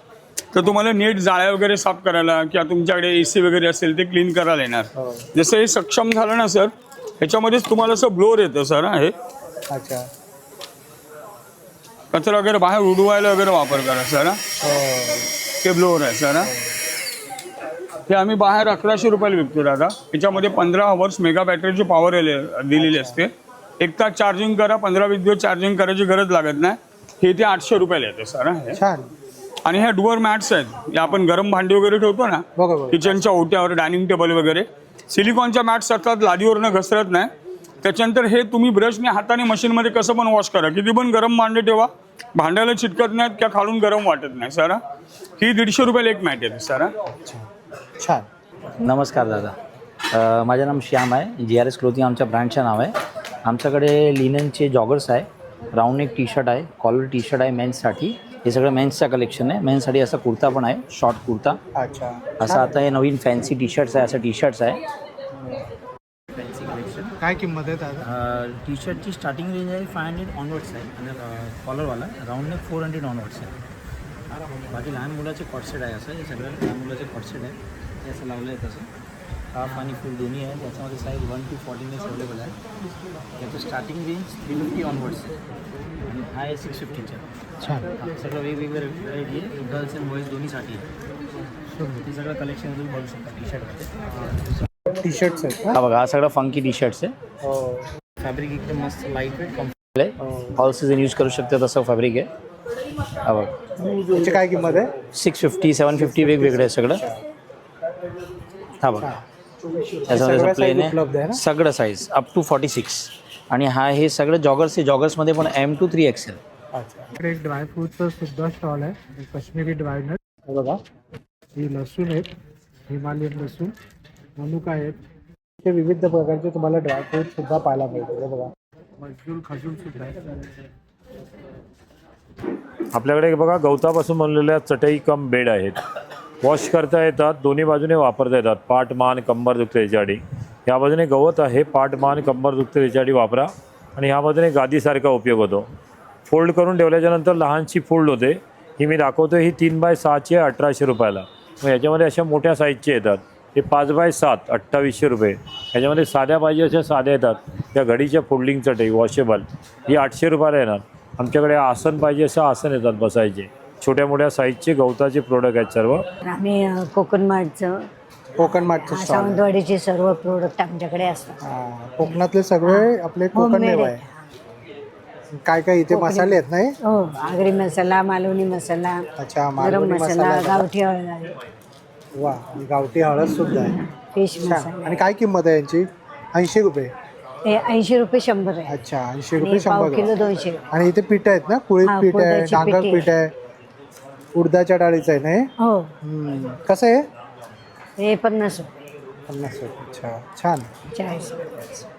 Speaker 10: तर तुम्हाला नेट जाळ्या वगैरे साफ करायला किंवा तुमच्याकडे AC वगैरे असेल ते क्लीन करायला येणार. जसं हे सक्षम झालं ना सर, ह्याच्यामध्येच तुम्हाला असं ब्लोअर येतं सर. हे
Speaker 1: अच्छा,
Speaker 10: कचरा वगैरे बाहेर उडवायला वगैरे वापर करा सर. ते ब्लोअर आहे सर. हे आम्ही बाहेर 1100 रुपयाला विकतो दादा. याच्यामध्ये 15 आवर्स मेगा बॅटरीची पॉवर दिलेली असते. 1 तास चार्जिंग करा, 15-20 दिवस चार्जिंग करायची गरज लागत नाही. हे ते 800 रुपयाला येते सर. आणि ह्या डुअर मॅट्स आहेत, या आपण गरम भांडी वगैरे ठेवतो ना किचनच्या ओट्यावर, डायनिंग टेबल वगैरे, सिलिकॉनच्या मॅट्स असतात, लादीवरनं घसरत नाही. त्याच्यानंतर हे तुम्ही ब्रशने हाताने मशीनमध्ये कसं पण वॉश करा. किती पण गरम भांडे ठेवा, भांड्याला चिटकत नाहीत किंवा खालून गरम वाटत नाही सर. ही 150 रुपयाला एक मॅट येते सर.
Speaker 1: छान.
Speaker 11: नमस्कार दादा, माझं नाम श्याम आहे. GRS क्लोथिंग आमच्या ब्रँडचं नाव आहे. आमच्याकडे लिननचे जॉगर्स आहे, राऊंड नेक टी शर्ट आहे, कॉलर टी शर्ट आहे मेन्ससाठी. हे सगळं मेन्सचं कलेक्शन आहे. मेन्ससाठी असा कुर्ता पण आहे, शॉर्ट कुर्ता.
Speaker 1: अच्छा,
Speaker 11: असं आता हे नवीन फॅन्सी टी शर्ट्स आहे, असं टी शर्ट्स आहे.
Speaker 1: फॅन्सी कलेक्शन काय किंमत आहे दादा?
Speaker 11: टी शर्टची स्टार्टिंग रेंज आहे 500 ऑनवर्ड्स आहे आणि कॉलरवाला राऊंड नेक 400 ऑनवर्ड्स आहे. बाकी लहान मुलाचे कॉटसेट आहे. असं हे सगळं लहान मुलाचे कॉटसेट आहे, हे असं लावलं आहे तसं. हाफ आणि फुल दोन्ही आहे. त्याच्यामध्ये साईज 1 to 14 अवेलेबल आहे. त्याचं स्टार्टिंग रेंज 350 ऑनवर्ड्स आणि हा आहे 650चा.
Speaker 1: छान.
Speaker 11: सगळं वेगवेगळं व्हरायटी आहे. गर्ल्स अँड बॉईज दोन्हीसाठी आहे. ते सगळं कलेक्शन तुम्ही बघू शकता टी शर्टमध्ये.
Speaker 1: टी शर्ट्स आहेत
Speaker 11: हा बघा, हा सगळं फंकी टी शर्ट्स आहे.
Speaker 1: हो.
Speaker 11: फॅब्रिक एकदम मस्त लाईट वेट कम्फर्टेबल आहे. ऑल सीझन यूज करू शकते तसं फॅब्रिक आहे. हा बघा,
Speaker 1: याची काय किंमत आहे?
Speaker 11: 650 750 वेगवेगळे आहे सगळं. हा बघा, त्याच्यामध्ये
Speaker 1: सगळ्या
Speaker 11: प्लेन
Speaker 1: size उपलब्ध आहे
Speaker 11: आहे
Speaker 1: ना?
Speaker 11: सगळं साईज अप टू 46. आणि हा हे सगळं जॉगर्स आहे. जॉगर्समध्ये पण M to 3XL.
Speaker 1: अच्छा. इकडे एक ड्रायफ्रूटचा सुद्धा स्टॉल आहे. काश्मीरी ड्रायनट बघा, ही लसूण आहेत, हिमालयन लसूण, मनुका आहेत. ते विविध प्रकारचे तुम्हाला ड्रायफ्रूट सुद्धा पाहायला मिळते. हे बघा, मजदूर खजूर सुद्धा आहे.
Speaker 12: आपल्याकडे बघा गवतापासून बनलेल्या चटई कम बेड आहेत. वॉश करता येतात, दोन्ही बाजूने वापरता येतात. पाठ मान कंबर दुखते त्याच्यासाठी ह्या बाजूने गवत आहे. पाठ मान कंबर दुखते त्याच्यासाठी वापरा. आणि ह्या बाजूने गादीसारखा उपयोग होतो. फोल्ड करून ठेवल्याच्यानंतर लहानशी फोल्ड होते. ही मी दाखवतो, ही 3x6ची आहे 1800 रुपयाला. मग याच्यामध्ये अशा मोठ्या साईजचे येतात. हे 5x7 2800 रुपये. ह्याच्यामध्ये साध्या पाहिजे अशा साध्या येतात. त्या घडीच्या फोल्डिंग चटई वॉशेबल ही 800 रुपयाला येणार. आमच्याकडे आसन पाहिजे असं आसन येतात बसायचे. छोट्या मोठ्या साईजचे गवताचे प्रोडक्ट आहेत सर्व.
Speaker 7: आम्ही कोकणमाठचं
Speaker 1: कोकणमाठचं स्टॉल.
Speaker 7: सावंतवाडीचे सर्व प्रोडक्ट आमच्याकडे असतात.
Speaker 1: कोकणातले सगळे आपले कोकण मेवा आहे. काय काय इथे मसाले आहेत नाही?
Speaker 7: हो, आगरी मसाला, मालवणी मसाला,
Speaker 1: अच्छा,
Speaker 7: गरम
Speaker 1: मालवणी
Speaker 7: मसाला,
Speaker 1: मसाला.
Speaker 7: गावठी हळद आहे,
Speaker 1: वा, आणि गावठी हळद सुद्धा आहे.
Speaker 7: फिश
Speaker 1: छान.
Speaker 7: मसाला.
Speaker 1: आणि काय किंमत आहे यांची? 80 रुपये.
Speaker 7: हे 80 रुपये 100 आहे.
Speaker 1: अच्छा, 80
Speaker 7: आणि
Speaker 1: रुपये
Speaker 7: पाव
Speaker 1: 100
Speaker 7: किलो
Speaker 1: ग्राम.
Speaker 7: 200.
Speaker 1: आणि इथे पीठ आहेत ना? कुळीत
Speaker 7: हा,
Speaker 1: पीठ आहे,
Speaker 7: कुळथाची
Speaker 1: डांगर
Speaker 7: पीठ
Speaker 1: पीठ आहे, उडदाच्या डाळीचं आहे ना हे?
Speaker 7: हो,
Speaker 1: कसं आहे?
Speaker 7: हे 50 रुपये,
Speaker 1: 50 रुपये. अच्छा, छान.
Speaker 7: 40 रुपये.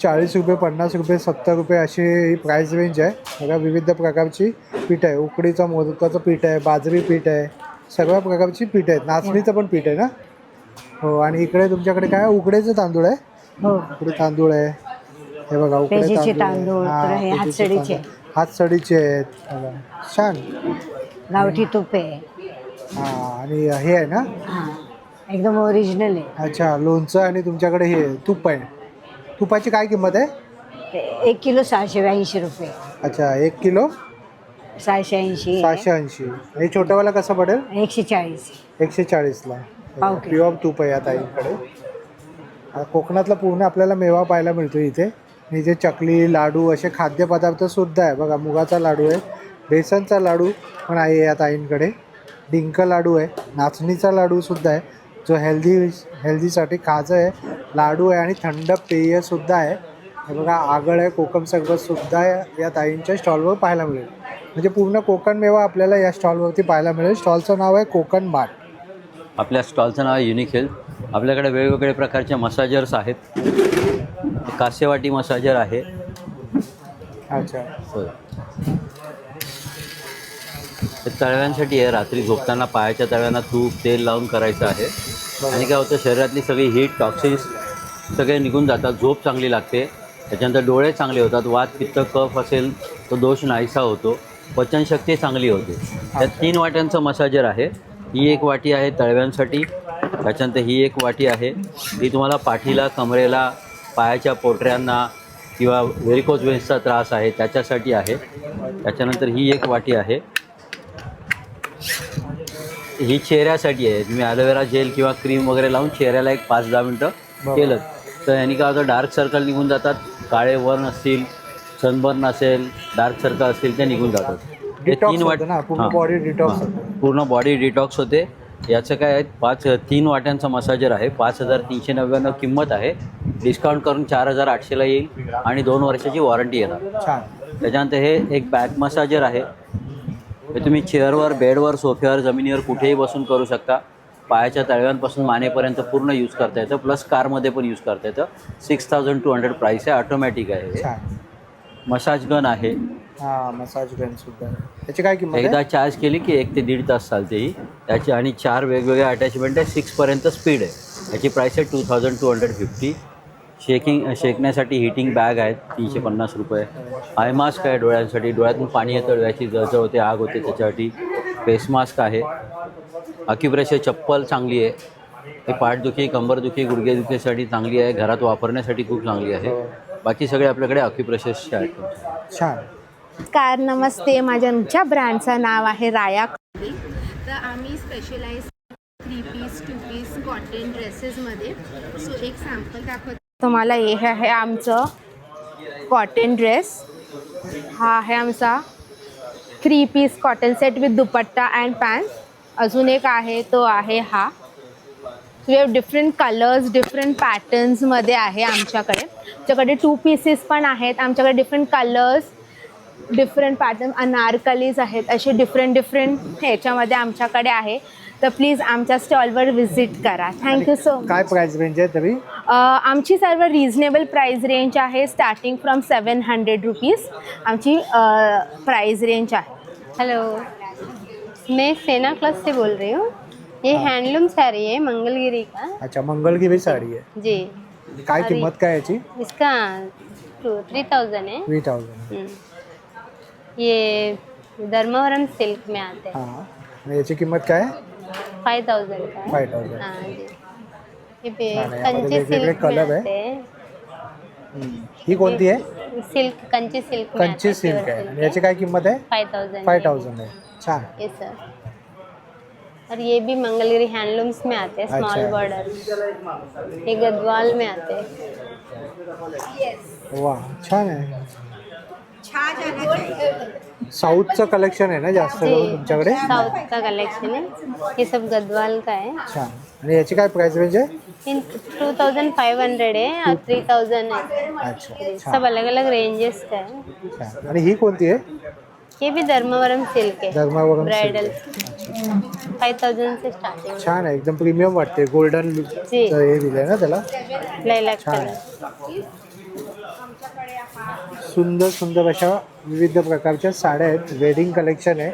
Speaker 1: 40 रुपये, 50 रुपये, 70 रुपये अशी ही प्राईस रेंज आहे. बघा, विविध प्रकारची पीठ आहे. उकडीचं मोदकाचं पीठ आहे, बाजरी पीठ आहे, सगळ्या प्रकारची पीठ आहेत. नाचणीचं पण पीठ आहे ना? हो. आणि इकडे तुमच्याकडे काय उकडेचं तांदूळ आहे?
Speaker 7: हो,
Speaker 1: उकडे तांदूळ आहे. हे बघा, उकडे
Speaker 7: पेजीचे
Speaker 1: तांदूळ
Speaker 7: तांदूळ,
Speaker 1: आहे.
Speaker 7: तर हे
Speaker 1: हा,
Speaker 7: हातसडीचे.
Speaker 1: हातसडीचे आहेत. बघा, छान.
Speaker 7: गावठी तूप आहे.
Speaker 1: हां, आणि हे आहे ना?
Speaker 7: हां, एकदम ओरिजिनल आहे.
Speaker 1: अच्छा, लोणचं. आणि तुमच्याकडे हे तूप आहे. तुपाची काय किंमत आहे?
Speaker 7: 1 किलो 680 रुपये.
Speaker 1: अच्छा, 1 किलो
Speaker 7: 680.
Speaker 1: 680. हे छोटंवाला कसं पडेल?
Speaker 7: 140.
Speaker 1: 140ला.
Speaker 7: पाव किलो.
Speaker 1: प्युअर तूप आहे आता इकडे. कोकणातला पूर्ण आपल्याला मेवा पाहायला मिळतो इथे. इथे चकली, लाडू असे खाद्यपदार्थ सुद्धा आहे. बघा, मुगाचा लाडू आहे, बेसनचा लाडू पण आहे या ताईंकडे, डिंक लाडू आहे, नाचणीचा लाडू सुद्धा आहे जो हेल्दीसाठी खाजं आहे, लाडू आहे आणि थंड पेयसुद्धा आहे. हे बघा, आगळ आहे, कोकम सरबतसुद्धा या ताईंच्या स्टॉलवर पाहायला मिळेल. म्हणजे पूर्ण कोकण मेवा आपल्याला या स्टॉलवरती पाहायला मिळेल. स्टॉलचं नाव आहे कोकण मार्ट.
Speaker 13: आपल्या स्टॉलचं नाव आहे युनिक हेल्थ. आपल्याकडे वेगवेगळे प्रकारचे मसाजर्स आहेत. कासेवाटी मसाजर आहे.
Speaker 1: अच्छा,
Speaker 13: होय, ते तळव्यांसाठी आहे. रात्री झोपताना पायाच्या तळव्यांना तूप तेल लावून करायचं आहे. आणि काय होतं, शरीरातली सगळी हीट टॉक्सिन्स सगळे निघून जातात, झोप चांगली लागते. त्याच्यानंतर डोळे चांगले होतात, वात पित्त कफ असेल तो दोष नाहीसा होतो, पचनशक्ती चांगली होते. त्यात 3 वाट्यांचं मसाजर आहे. ही एक वाटी आहे तळव्यांसाठी. त्याच्यानंतर ही एक वाटी आहे, ही तुम्हाला पाठीला, कमरेला, पायाच्या पोटऱ्यांना किंवा व्हेरिकोज वेन्सचा त्रास आहे त्याच्यासाठी आहे. त्याच्यानंतर ही एक वाटी आहे, ही चेहऱ्यासाठी आहे. तुम्ही ॲलोवेरा जेल किंवा क्रीम वगैरे लावून चेहऱ्याला एक 5-10 मिनटं केलं तर यांनी काय होतं, डार्क सर्कल निघून जातात. काळे वर्ण असतील, सनबर्न असेल, डार्क सर्कल असतील ते निघून जातात. हे 3 वाट
Speaker 1: पूर्ण बॉडी डिटॉक्स.
Speaker 13: पूर्ण बॉडी डिटॉक्स होते. याचं काय आहे, 3 वाट्यांचा मसाजर आहे. 5399 किंमत आहे. डिस्काउंट करून 4800ला येईल आणि 2 वर्षाची वॉरंटी येणार.
Speaker 1: छान.
Speaker 13: त्याच्यानंतर हे एक बॅक मसाजर आहे. हे तुम्ही चेअरवर, बेडवर, सोफ्यावर, जमिनीवर कुठेही बसून करू शकता. पायाच्या तळव्यांपासून मानेपर्यंत पूर्ण यूज करता येतं. प्लस कारमध्ये पण यूज करता येतं. 6200 प्राईस आहे. ऑटोमॅटिक आहे. मसाज गन आहे.
Speaker 1: हां, मसाज गन सुद्धा. त्याची काय किंमत आहे?
Speaker 13: एकदा चार्ज केली की 1 ते 1.5 तास चालते ही. त्याची आणि 4 वेगवेगळे अटॅचमेंट आहे. 6पर्यंत स्पीड आहे. याची प्राईस आहे 2250. शेकण्यासाठी हिटिंग बॅग आहेत 350 रुपये. आय मास्क आहे डोळ्यांसाठी, डोळ्यातून पाणी येतं, डोळ्याची जळजळ होते, आग होते, त्याच्यासाठी फेस मास्क आहे. अक्युप्रेशर चप्पल चांगली आहे. हे पाठदुखी, कंबरदुखी, गुडघेदुखीसाठी चांगली आहे, घरात वापरण्यासाठी खूप चांगली आहे. बाकी सगळे आपल्याकडे अक्युप्रेशरचे आहेत.
Speaker 1: छान.
Speaker 14: नमस्कार, नमस्ते. आमच्या ब्रँडचं नाव आहे राया. तर आम्ही स्पेशलाइज 3 पीस 2 पीस कॉटन ड्रेसेसमध्ये. सो एक सॅम्पल दाखवतो तुम्हाला. हे आहे आमचं कॉटन ड्रेस. हा आहे आमचा 3 piece cotton set with dupatta and pant. अजून एक आहे तो आहे हा. We have different colours, different पॅटर्न्समध्ये आहे आमच्याकडे. आमच्याकडे 2 पीसेस पण आहेत. आमच्याकडे different colours, different pattern, anarkalis आहेत. असे डिफरंट ह्याच्यामध्ये आमच्याकडे आहे. तर प्लीज आमच्या स्टॉलवर व्हिजिट करा. Thank you so much.
Speaker 1: काय प्राइस रेंज आहे तरी?
Speaker 14: आमची सर्व रिजनेबल प्राइस रेंज आहे. स्टार्टिंग फ्रॉम 700 रुपीज़ आमची प्राइस रेंज आहे.
Speaker 15: हेलो, मैं सेना क्लॉथ से बोल रही हूँ. ये हैंडलूम साड़ी है मंगलगिरी का.
Speaker 1: अच्छा, मंगलगिरी साडी आहे.
Speaker 15: जी.
Speaker 1: काय किंमत काय याची?
Speaker 15: इसका 3000 है.
Speaker 1: 3000.
Speaker 15: ये धर्मवरम सिल्क में आते हैं.
Speaker 1: हां. आणि याची किंमत काय आहे?
Speaker 15: 5000 का है.
Speaker 1: 5000.
Speaker 15: हाँ जी. ये पे
Speaker 1: यामध्ये
Speaker 15: कंची
Speaker 1: वेगवेगळे
Speaker 15: सिल्क में
Speaker 1: कलर
Speaker 15: आते
Speaker 1: आहे.
Speaker 15: हैं.
Speaker 1: ही कोणती आहे?
Speaker 15: सिल्क, कंची सिल्क में
Speaker 1: कंची
Speaker 15: आते हैं,
Speaker 1: सिल्क
Speaker 15: pure
Speaker 1: आहे.
Speaker 15: silk
Speaker 1: आणि याची काय किंमत आहे?
Speaker 15: 5000.
Speaker 1: 5000 आहे. छान.
Speaker 15: ये सर. और ये भी मंगलगिरी हैंडलूम्स में आते हैं, स्मॉल
Speaker 1: अच्छा.
Speaker 15: बॉर्डर. ये गद्वाल में आते हैं.
Speaker 1: वा, छान आहे. साऊथचं कलेक्शन आहे ना जास्त करून तुमच्याकडे?
Speaker 15: साउथ का कलेक्शन है. ये सब गद्वाल का है.
Speaker 1: छान. आणि याची काय प्राइस रेंज आहे?
Speaker 15: इन 2500 है और 3000 है.
Speaker 1: अच्छा.
Speaker 15: सब अलग अलग रेंजेस का है.
Speaker 1: छान. आणि ही कोणती आहे?
Speaker 15: ये भी धर्मवरम सिल्क है.
Speaker 1: धर्मावरम
Speaker 15: ब्राइडल 5000 से स्टार्टिंग.
Speaker 1: छान आहे. एकदम प्रीमियम वाटते. गोल्डन
Speaker 15: जी.
Speaker 1: हे दिलंय ना त्याला.
Speaker 15: लाइलैक
Speaker 1: छान
Speaker 15: कलर.
Speaker 1: सुंदर अशा विविध प्रकारच्या साड्या आहेत. वेडिंग कलेक्शन आहे.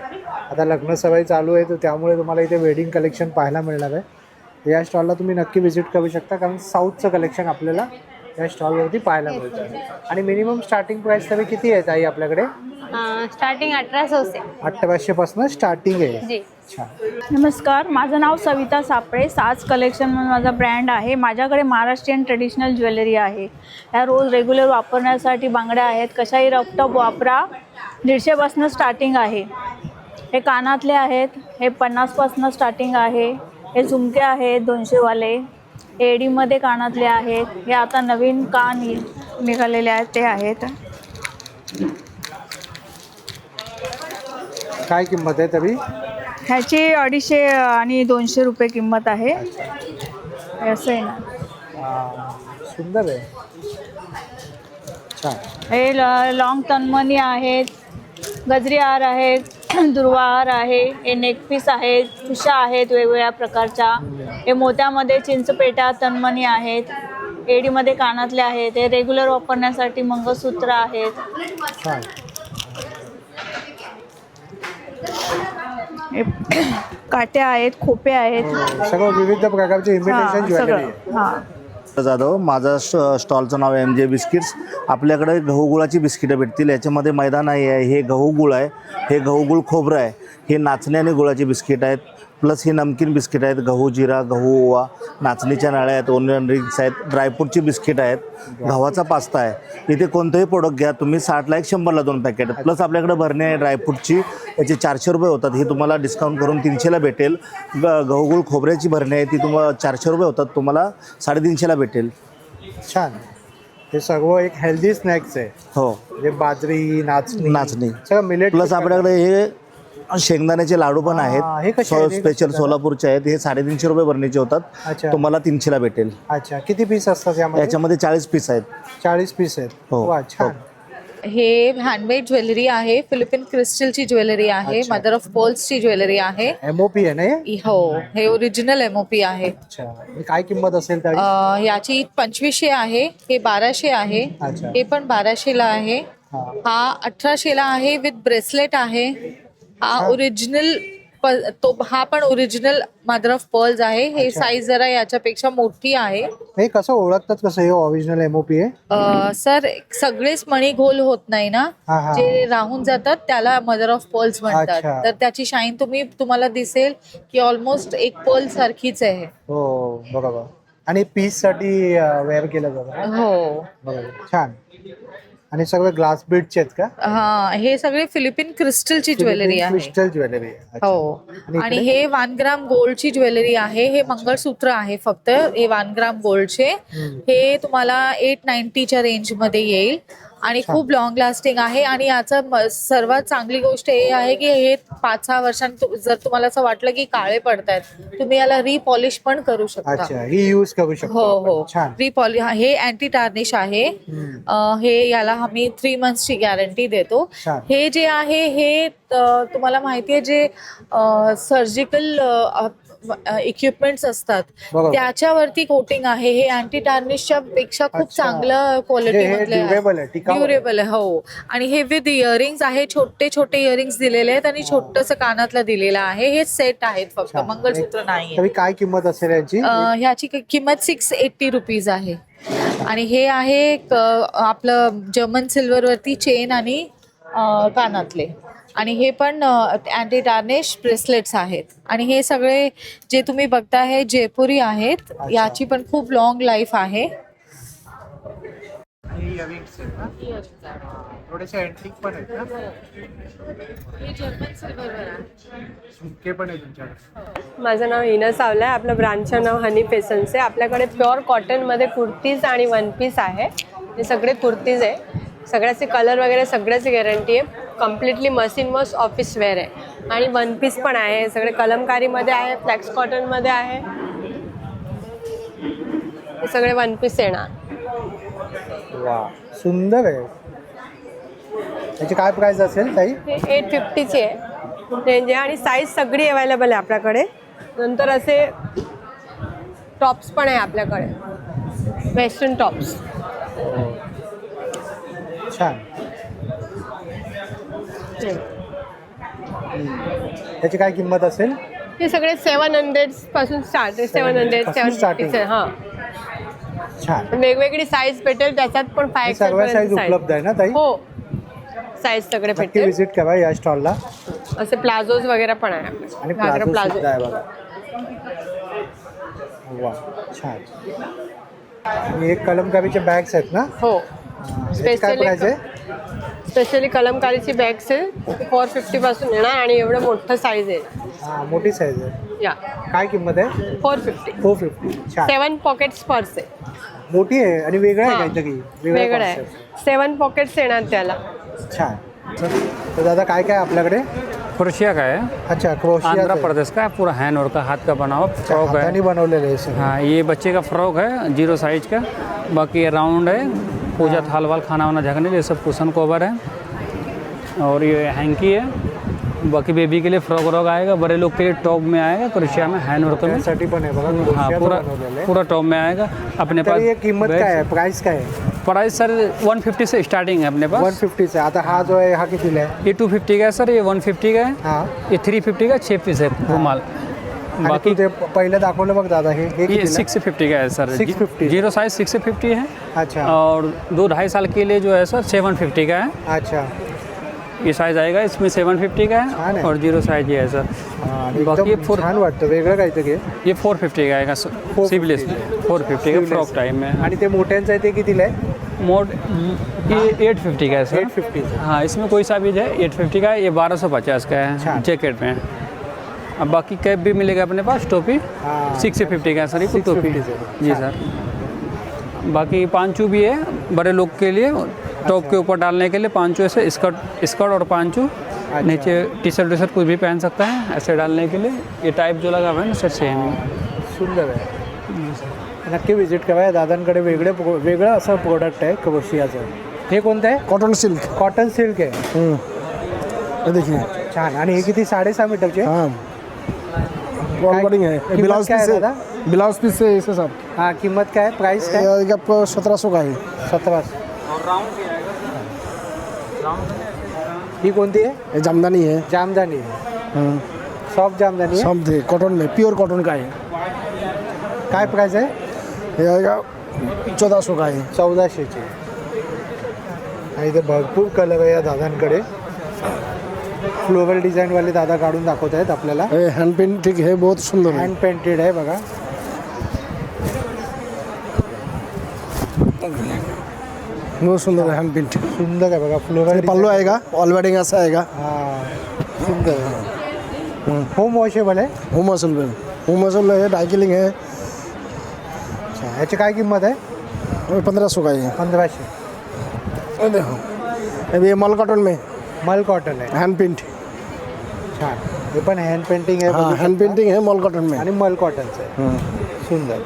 Speaker 1: आता लग्न सराई चालू आहे, तर त्यामुळे तुम्हाला इथे वेडिंग कलेक्शन पाहायला मिळणार आहे. या स्टॉलला तुम्ही नक्की व्हिजिट करू शकता, कारण साऊथचं कलेक्शन आपल्याला या स्टॉलवरती पाहायला मिळतं. आणि मिनिमम स्टार्टिंग प्राइस तरी किती आहे ताई आपल्याकडे?
Speaker 15: स्टार्टिंग 1800 से.
Speaker 1: 1800 पासून स्टार्टिंग आहे.
Speaker 15: जी.
Speaker 1: छान.
Speaker 16: नमस्कार, माझं नाव सविता सापळे. साज कलेक्शन म्हणून माझा ब्रँड आहे. माझ्याकडे महाराष्ट्रीयन ट्रेडिशनल ज्वेलरी आहे. ह्या रोज रेग्युलर वापरण्यासाठी बांगड्या आहेत. कशाही रफटॉप वापरा. 150 पासून स्टार्टिंग आहे. हे कानातले आहेत. हे 50 पासून स्टार्टिंग आहे. हे झुमके आहेत 200 वाले. एडीमध्ये कानातले आहेत. हे आता नवीन कान निघालेले आहेत ते आहेत.
Speaker 1: काय किंमत आहे तरी?
Speaker 16: ह्याची 250 आणि 200 रुपये किंमत आहे. असं आहे ना.
Speaker 1: सुंदर आहे. छान.
Speaker 16: हे लॉंग तन्मणी आहेत. गजरी हार आहेत. दुर्वाहार आहे. हे नेकपीस आहेत. उशा आहेत वेगवेगळ्या प्रकारच्या. हे मोत्यामध्ये चिंचपेटा तन्मणी आहेत. एडीमध्ये कानातले आहेत. हे रेग्युलर वापरण्यासाठी मंगळसूत्र आहेत.
Speaker 1: छान.
Speaker 16: हे काट्या आहेत. खोपे आहेत.
Speaker 1: सगळं विविध प्रकारचे इमिटेशन ज्वेलरी आहे.
Speaker 16: हां.
Speaker 4: जाधव, माझा स्टॉलचं नाव आहे MJ बिस्किट्स. आपल्याकडे गहू गुळाची बिस्किटं भेटतील. याच्यामध्ये मैदा नाही आहे. हे गहू गुळ आहे. हे गहू गुळ खोबरं आहे. हे नाचणी आणि गुळाची बिस्किट आहेत. प्लस हे नमकीन बिस्किट आहेत. गहू जिरा, गहू ओवा, नाचणीच्या नाळ्या आहेत. ओनियन रिंग्स आहेत. ड्रायफ्रूटची बिस्किट आहेत. गव्हाचा पास्ता आहे. इथे कोणतंही प्रोडक्ट घ्या तुम्ही 60ला 1, 100ला 2 पॅकेट. प्लस आपल्याकडे भरणी आहे ड्रायफ्रूटची. याचे 400 रुपये होतात. ही तुम्हाला डिस्काउंट करून 300ला भेटेल. गहू गुळ खोबऱ्याची भरणी आहे ती तुम्हाला 400 रुपये होतात. तुम्हाला 350ला भेटेल.
Speaker 1: छान. हे सर्व एक हेल्दी स्नॅक्स आहे.
Speaker 4: हो.
Speaker 1: म्हणजे बाजरी, नाचणी सगळं मिलेट.
Speaker 4: प्लस आपल्याकडे हे शेंगदाण्याचे लाडू पण
Speaker 1: हे
Speaker 4: आहेत.
Speaker 1: कसे आहेत?
Speaker 4: स्पेशल सोलापूरचे आहेत. हे 350 रुपये भरणीचे होतात.
Speaker 1: अच्छा.
Speaker 4: तुम्हाला 300ला भेटेल.
Speaker 1: अच्छा. किती पीस असतात
Speaker 4: याच्यामध्ये 40 पीस आहेत.
Speaker 1: 40 पीस आहेत.
Speaker 4: हो.
Speaker 1: वा, छान.
Speaker 17: हे हँडमेड ज्वेलरी आहे. फिलिपिन क्रिस्टलची ज्वेलरी आहे.
Speaker 1: अच्छा.
Speaker 17: मदर ऑफ पर्ल्सची ज्वेलरी आहे.
Speaker 1: MOP आहे ना हे?
Speaker 17: हो, हे ओरिजिनल MOP आहे.
Speaker 1: अच्छा. काय किंमत असेल त्याची?
Speaker 17: याची 2500 आहे. हे 1200 आहे.
Speaker 1: अच्छा.
Speaker 17: हे पण 1200ला आहे. हा 1800ला आहे. विथ ब्रेसलेट आहे. हा ओरिजिनल हा पण ओरिजिनल मदर ऑफ पर्ल्स आहे. हे साईज जरा याच्यापेक्षा मोठी आहे.
Speaker 1: हे कसं ओळखतात, कसं हे ओरिजिनल एमओपी आहे?
Speaker 17: सर सगळेच मणी गोल होत नाही ना,
Speaker 1: हा, हा.
Speaker 17: जे राहून जातात त्याला मदर ऑफ पर्ल्स म्हणतात.
Speaker 1: अच्छा.
Speaker 17: तर त्याची शाईन तुम्हाला दिसेल की ऑलमोस्ट एक पर्ल सारखीच आहे.
Speaker 1: हो बरोबर. आणि पीस साठी वेअर केलं जातं.
Speaker 17: हो
Speaker 1: बरोबर, छान. आणि सगळे ग्लास बीडचे आहेत का?
Speaker 17: हा, हे सगळे फिलिपिन क्रिस्टलची ज्वेलरी आहे.
Speaker 1: Crystal jewellery.
Speaker 17: हो. आणि हे 1 ग्राम गोल्डची ज्वेलरी आहे. हे मंगळसूत्र आहे फक्त, हे 1 ग्राम गोल्डचे. हे तुम्हाला 890च्या रेंज मध्ये येईल आणि खूप लॉंग लास्टिंग आहे. आणि याचं सर्वात चांगली गोष्ट हे आहे की हे 5-6 वर्षांत जर तुम्हाला असं वाटलं की काळे पडतायत, तुम्ही याला रिपॉलिश पण करू शकता.
Speaker 1: अच्छा, ही यूज करू शकतो.
Speaker 17: हो हो,
Speaker 1: छान.
Speaker 17: रिपॉलिश. हे अँटी टार्निश आहे. हे याला आम्ही 3 मंथ्सची गॅरंटी देतो.
Speaker 1: छान.
Speaker 17: हे जे आहे हे तुम्हाला माहितीये जे सर्जिकल इक्विपमेंट्स असतात
Speaker 1: बरोबर.
Speaker 17: त्याच्यावरती कोटिंग आहे. हे अँटी टार्निशच्या पेक्षा खूप चांगलं क्वालिटी मधले
Speaker 1: ड्युरेबल आहे, टिकाऊ आहे.
Speaker 17: ड्युरेबल आहे. हो. आणि हे विथ इयरिंग्स आहे, छोटे छोटे इयरिंग्स दिलेले आहेत आणि छोटस कानातलं दिलेलं आहे. हे सेट आहेत फक्त, मंगळसूत्र नाही.
Speaker 1: तरी काय किंमत असेल याची?
Speaker 17: ह्याची किंमत 680 रुपीज आहे. आणि हे आहे आपलं जर्मन सिल्वर वरती चेन आणि कानातले. आणि हे पण अँटी टार्निश ब्रेसलेट्स आहेत. आणि हे सगळे जे तुम्ही बघता हे जयपुरी आहेत. याची पण खूप लॉंग लाईफ आहे.
Speaker 1: थोडेसे अँटिक पण आहेत ना?
Speaker 17: हे जर्मन सिल्वरवर आहे.
Speaker 1: झुमके पण आहे तुमच्याकडे.
Speaker 18: माझं नाव हिना सावला आहे. आपलं ब्रँडचं नाव हनी फॅशन्स आहे. आपल्याकडे प्युअर कॉटनमध्ये कुर्तीज आणि वन पीस आहे. हे सगळे कुर्तीज आहे. सगळ्याचे कलर वगैरे सगळ्याची गॅरंटी आहे. Completely machine wash office wear आहे. आणि वन पीस पण आहे. सगळे कलमकारीमध्ये आहे, फ्लॅक्स कॉटनमध्ये आहे. हे सगळे वन पीस येणार.
Speaker 1: वा, सुंदर आहे. याची काय प्राइस असेल ताई?
Speaker 18: हे 850ची आहे रेंज आहे. आणि साईज सगळी अवेलेबल आहे आपल्याकडे. नंतर असे टॉप्स पण आहे आपल्याकडे, वेस्टर्न टॉप्स.
Speaker 1: छान. त्याची काय किंमत असेल?
Speaker 18: हे सगळे 700 पासून स्टार्ट आहे. 700 750. हां,
Speaker 1: छान.
Speaker 18: वेगवेगळी साईज भेटेल त्याच्यात पण.
Speaker 1: सर्व साईज उपलब्ध आहे ना ताई?
Speaker 18: हो, साईज सगळे
Speaker 1: नक्की
Speaker 18: भेटेल.
Speaker 1: विजिट करा या स्टॉलला.
Speaker 18: असे प्लाझोज वगैरे पण आहे.
Speaker 1: आणि
Speaker 18: घागरा
Speaker 1: प्लाझो
Speaker 18: प्लाझो
Speaker 1: सुद्धा आहे बघा. वा, छान. आणि एक कलमकारीचे बॅग्स आहेत ना?
Speaker 18: हो.
Speaker 1: याची काय प्राइस आहे?
Speaker 18: स्पेशली कलमकारीची बॅग्स आहे. 450 पासून येणार आणि एवढं मोठं साईज आहे.
Speaker 1: हा, मोठी साईज आहे.
Speaker 18: या
Speaker 1: काय किंमत आहे?
Speaker 18: 450.
Speaker 1: 450. छान.
Speaker 18: 7 पॉकेट्स पर्स आहे.
Speaker 1: मोठी आहे आणि वेगळं आहे
Speaker 18: हां,
Speaker 1: काहीतरी.
Speaker 18: वेगळं आहे. 7 पॉकेट्स येणार त्याला.
Speaker 1: छान. तर दादा काय काय आपल्याकडे?
Speaker 19: क्रोशिया का है।
Speaker 1: अच्छा, क्रोशिया
Speaker 19: आंध्र प्रदेश का है, पूरा हैंड वर्क का, हाथ का बना हुआ फ्रॉक है।
Speaker 1: हाताने बनवलेलं आहे सगळं.
Speaker 19: हाँ, ये बच्चे का फ्रॉक है 0 साइज का। बाकी ये राउंड है, पूजा थाल वाल खाना वाना झकने ये सब कुशन कवर है। और ये हैंकी है। बाकी बेबी के लिए फ्रॉक व्रॉक आएगा, बड़े लोग के लिए टॉप में आएगा, क्रोशिया में हैंड वर्क में।
Speaker 1: त्यासाठी पण आहे बघा,
Speaker 19: हाँ,
Speaker 1: क्रोशियाचं
Speaker 19: पूरा
Speaker 1: बनवलेलं आहे.
Speaker 19: पूरा टॉप में आएगा अपने
Speaker 1: तर
Speaker 19: पास।
Speaker 1: ये किंमत काय आहे, प्राइस काय आहे?
Speaker 19: प्राइस सर 150 से स्टार्टिंग है अपने पास।
Speaker 1: 150 से। आता हा जो आहे हा कितीला आहे?
Speaker 19: ये 250 का है सर, ये 150 का है।
Speaker 1: हाँ,
Speaker 19: ये 350 का 6 पीस है रुमाल।
Speaker 1: बाकी ते पहिलं दाखवलं बघ दादा, हे
Speaker 19: ये
Speaker 1: कितीला?
Speaker 19: 650 का है सर।
Speaker 1: 650।
Speaker 19: 0 साइज 650 है।
Speaker 1: अच्छा।
Speaker 19: और 2-2.5 साल के लिए जो है सर 750 का है।
Speaker 1: अच्छा,
Speaker 19: ये साइज आएगा, इसमें 750 का है और 0 साइज ये है सर। बाकी ये
Speaker 1: छान वाटतं, वेगळं काहीतरी आहे.
Speaker 19: ये 450 का आएगा सर, सिवलेस 450 का फ्रॉक टाइप में।
Speaker 1: आणि ते मोठ्यांचं आहे ते कितीला आहे?
Speaker 19: मोड ये 850 का है सर।
Speaker 1: 850।
Speaker 19: हाँ, इसमें कोई सा भी है 850 का है, ये 1250 का है जैकेट में। अब बाकी कैप भी मिलेगा अपने पास, टोपी 650 का है सर, ये टोपी जी सर। बाकी पांचू भी है बड़े लोग के लिए, टॉप के ऊपर डालने के लिए पांचू, ऐसे स्कर्ट और पांचू, नीचे टी शर्ट कुछ भी पहन सकता है ऐसे डालने के लिए। ये टाइप जो लगा हुआ है ना सर, सेम ही
Speaker 1: सुंदर आहे। नक्की विजिट करा, दादांकडे वेगळं असं प्रोडक्ट आहे क्रोशियाचं। हे कोणतं आहे?
Speaker 20: Cotton silk.
Speaker 1: कॉटन सिल्क आहे।
Speaker 20: ये देखिए
Speaker 1: छान। आणि हे किती 6.5 मीटरचे?
Speaker 20: हाँ, बॉर्डिंग है। ब्लाउज पीस है, ब्लाउज पीस है इसे सब।
Speaker 1: हाँ, कीमत क्या है, प्राइस क्या है?
Speaker 20: ये आपको 1700 का है।
Speaker 1: 1700। ही कोणती आहे?
Speaker 20: ये जामदानी है।
Speaker 1: जामदानी आहे। सॉफ्ट जामदानी है?
Speaker 20: सब थे कॉटन में, प्योर कॉटन का है।
Speaker 1: काय प्राइस आहे?
Speaker 20: ये आएगा 1400 का है।
Speaker 1: 1400 ची. आणि इथे भरपूर कलर आहे या दादांकडे. फ्लोरल डिझाईन वाले दादा काढून दाखवत आहेत आपल्याला.
Speaker 20: हैंड पेंटिंग है, बहुत सुंदर है।
Speaker 1: हँड पेंटेड आहे बघा.
Speaker 20: बहुत सुंदर है, हैंड पेंटिंग
Speaker 1: सुंदर आहे बघा. फ्लोरल
Speaker 20: पल्लू आएगा, ऑल वेडिंग ऐसा आएगा।
Speaker 1: हां सुंदर आहे. होम वॉशेबल आहे?
Speaker 20: होम वॉशेबल है, डाई किलिंग है।
Speaker 1: अच्छा, याची काय किंमत आहे?
Speaker 20: 1500 का है।
Speaker 1: 1500.
Speaker 20: देखो अभी ये मल कॉटन में,
Speaker 1: मल कॉटन आहे.
Speaker 20: Hand paint.
Speaker 1: छान. हे पण हँड पेंटिंग आहे.
Speaker 20: हाँ, हैंड पेंटिंग है मल कॉटन में।
Speaker 1: आणि मल कॉटनचं आहे. सुंदर.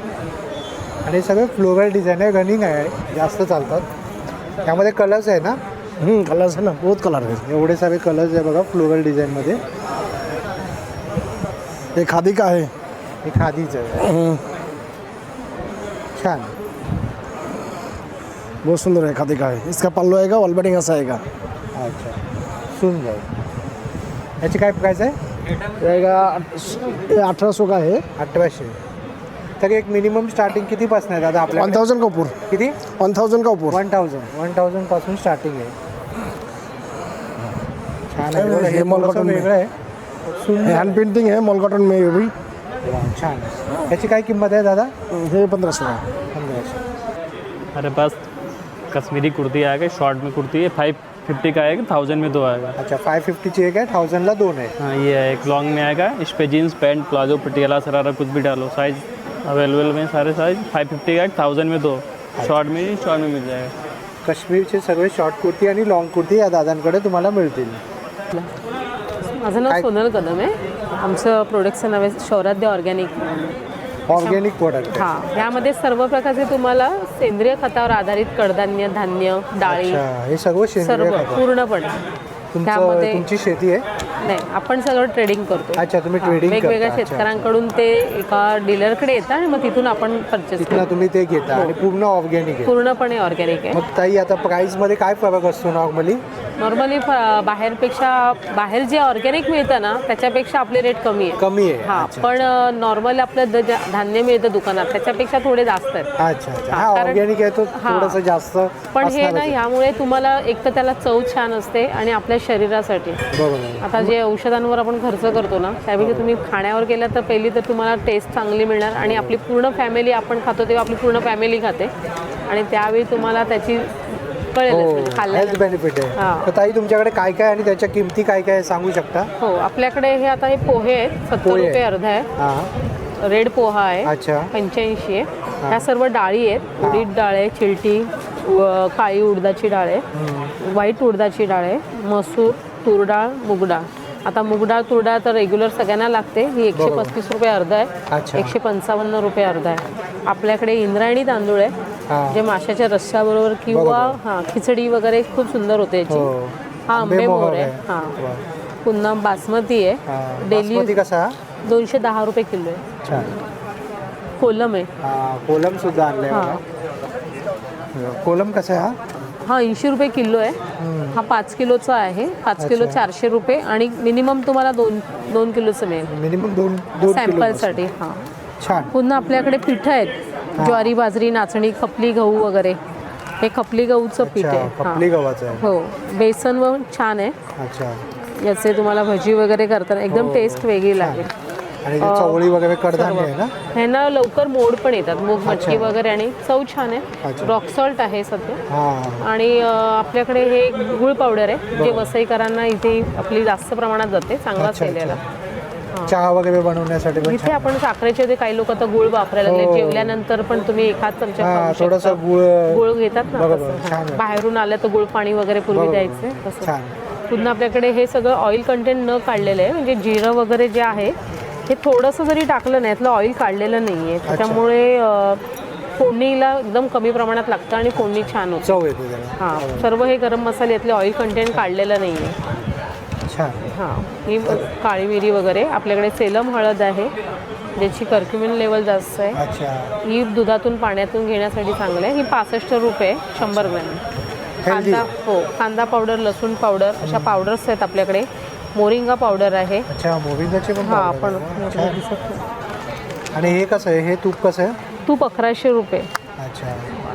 Speaker 1: आणि सगळे फ्लोरल डिझाईन आहे, रनिंग आहे, जास्त चालतात. त्यामध्ये कलर्स आहे ना?
Speaker 20: कलर्स है ना, बहुत कलर है।
Speaker 1: एवढे सारे कलर्स आहे बघा फ्लोरल डिझाईनमध्ये.
Speaker 20: ये खादी का है।
Speaker 1: हे खादीचं आहे. छान.
Speaker 20: बहुत सुंदर है, खादी का है। इसका पल्लू आएगा, ऑल वेडिंग ऐसा आएगा।
Speaker 1: अच्छा सुंदर. याची काय प्राइस आहे?
Speaker 20: आएगा 1800 का है।
Speaker 1: 1800. तर एक मिनिमम स्टार्टिंग कितीपासून आहे दादा आपल्या?
Speaker 20: 1000 का ऊपर।
Speaker 1: किती?
Speaker 20: 1000 का ऊपर।
Speaker 1: 1000 पासून स्टार्टिंग आहे. छान आहे.
Speaker 20: हे
Speaker 1: हे
Speaker 20: मल
Speaker 1: थोडंसं
Speaker 20: कॉटन में
Speaker 1: वेगळं आहे. सुंदर.
Speaker 20: हैंड पेंटिंग है, मल कॉटन में ये भी।
Speaker 1: छान. याची काय किंमत आहे दादा?
Speaker 20: ये 1500 का।
Speaker 1: 1500.
Speaker 21: हमारे पास कश्मीरी कुर्ती आएगा, शॉर्ट में कुर्ती है 550 का आएगा, 1000 में 2 आएगा।
Speaker 1: अच्छा 550 ची एक आहे, 1000ला 2 आहे.
Speaker 21: हाँ ये है, एक लॉन्ग में आएगा, इस पे जीन्स पैंट प्लाजो पटियाला सरारा कुछ भी डालो, साइज अवेलेबल में सारे साइज। 550 का 1000 में 2, शॉर्ट में मिल जाएगा.
Speaker 1: काश्मीरचे सगळे शॉर्ट कुर्ती आणि लॉंग कुर्ती या दादांकडे तुम्हाला मिळतील.
Speaker 8: माझं नाव सोनल कदम आहे. आमचं प्रोडक्टचं नाव आहे शौराध्य ऑर्गॅनिक.
Speaker 1: Organic product.
Speaker 8: हां, यामध्ये सर्व प्रकारचे तुम्हाला सेंद्रिय खतावर आधारित कडधान्य, धान्य, डाळी,
Speaker 1: हे सर्व
Speaker 8: सर्व पूर्णपणे. त्यामध्ये
Speaker 1: तुमची शेती आहे?
Speaker 8: नाही, आपण सगळं ट्रेडिंग करतो.
Speaker 1: अच्छा, तुम्ही ट्रेडिंग करता.
Speaker 8: वेगवेगळ्या शेतकऱ्यांकडून ते एका डीलरकडे येतात आणि मग तिथून आपण परचेस
Speaker 1: तिथनं तुम्ही ते घेता आणि पूर्ण ऑर्गॅनिक आहे?
Speaker 8: पूर्णपणे ऑर्गॅनिक आहे.
Speaker 1: मग ताई आता प्राइसमध्ये काय फरक असतो नॉर्मली?
Speaker 8: नॉर्मली बाहेर जे ऑर्गॅनिक मिळतं ना त्याच्यापेक्षा आपले रेट कमी आहे. हां, पण नॉर्मल आपलं धान्य मिळतं दुकानात त्याच्यापेक्षा थोडे जास्त आहेत.
Speaker 1: अच्छा. हा ऑर्गॅनिक आहे तो थोडंसं जास्त.
Speaker 8: पण हे ना यामुळे तुम्हाला एक तर त्याला चव छान असते आणि आपल्या शरीरासाठी.
Speaker 1: बरोबर.
Speaker 8: आता जे औषधांवर आपण खर्च करतो ना त्यापेक्षा तुम्ही खाण्यावर गेला तर पहिली तर तुम्हाला टेस्ट चांगली मिळणार आणि आपली पूर्ण फॅमिली आपण खातो तेव्हा आपली पूर्ण फॅमिली खाते आणि त्यावेळी तुम्हाला त्याची
Speaker 1: हेल्थ बेनिफिट आहे. तर ताई तुमच्याकडे काय काय आणि त्याच्या किमती काय काय सांगू शकता?
Speaker 8: हो, आपल्याकडे हे आता हे पोहे आहेत, 70 रुपये अर्धा आहे. रेड पोहा आहे 85 आहे. ह्या सर्व डाळी आहेत. उडीद डाळ आहे, चिलटी, काळी उडदाची डाळ आहे, व्हाईट उडदाची डाळ आहे, मसूर, तूर डाळ, मूग डाळ. आता मूग डाळ तूर डाळ तर रेग्युलर सगळ्यांना लागते. ही 135 रुपये अर्धा आहे, 155 रुपये अर्धा आहे. आपल्याकडे इंद्रायणी तांदूळ आहे जे माशाच्या रस्स्याबरोबर किंवा खिचडी वगैरे खूप सुंदर होते याची. हा आंबे मोहर आहे. हां, पुन्हा बासमती आहे. डेली
Speaker 1: कसा?
Speaker 8: 210 रुपये किलो आहे. कोलम आहे.
Speaker 1: कोलम सुद्धा आणले. कोलम कसा आहे?
Speaker 8: हा 80 रुपये किलो आहे. हा 5 किलोचा आहे. 5 किलो 400 रुपये आणि मिनिमम तुम्हाला 2 किलोचं मिळेल.
Speaker 1: मिनिमम 2
Speaker 8: सॅम्पलसाठी. हां,
Speaker 1: छान.
Speaker 8: पुन्हा आपल्याकडे पिठं आहेत. ज्वारी, बाजरी, नाचणी, खपली गहू वगैरे. हे खपली गहूचं पीठ आहे.
Speaker 1: खपली गव्हाचं आहे.
Speaker 8: हो, बेसन व छान आहे.
Speaker 1: अच्छा.
Speaker 8: याचे तुम्हाला भजी वगैरे करताना एकदम टेस्ट वेगळी लागेल.
Speaker 1: आणि चवळी वगैरे कडधान्य आहे ना?
Speaker 8: हे ना लवकर मोड पण येतात, मूग मटकी वगैरे आणि चव छान आहे. रॉक सॉल्ट आहे सध्या. आणि आपल्याकडे हे गुळ पावडर आहे जे वसईकरांना इथे आपली जास्त प्रमाणात जाते, चांगला केलेला.
Speaker 1: चहा वगैरे बनवण्यासाठी
Speaker 8: इथे आपण साखरेचे ते काही लोक आता गुळ वापरायला लागले. जेवल्यानंतर पण तुम्ही एखाद चमचा
Speaker 1: थोडासा
Speaker 8: गुळ घेतात ना, बाहेरून आलं तर गुळ पाणी वगैरे पूर्वी द्यायचे तसं. पुन्हा आपल्याकडे हे सगळं ऑइल कंटेंट न काढलेलं आहे. म्हणजे जिरं वगैरे जे आहे हे थोडंसं जरी टाकलं नाही यातलं ऑइल काढलेलं नाही आहे, त्याच्यामुळे फोडणीला एकदम कमी प्रमाणात लागतं आणि फोडणी छान होते.
Speaker 1: चव येते.
Speaker 8: हां, सर्व हे गरम मसाले यातले ऑइल कंटेंट काढलेलं नाही आहे. हां, ही काळी मिरी वगैरे. आपल्याकडे सेलम हळद आहे ज्याची कर्क्युमिन लेवल जास्त आहे. ही दुधातून पाण्यातून घेण्यासाठी चांगलं आहे. ही 65 रुपये 100 ग्रॅम. कांदा, हो, कांदा पावडर, लसूण पावडर अशा पावडर्स आहेत आपल्याकडे. मोरिंगा पावडर आहे.
Speaker 1: अच्छा, मोरिंगाचे पण
Speaker 8: हा
Speaker 1: powder
Speaker 8: पण
Speaker 1: आहे. छान. आणि हे कसं आहे, हे तूप कसं आहे?
Speaker 8: तूप 1100 रुपये.
Speaker 1: अच्छा,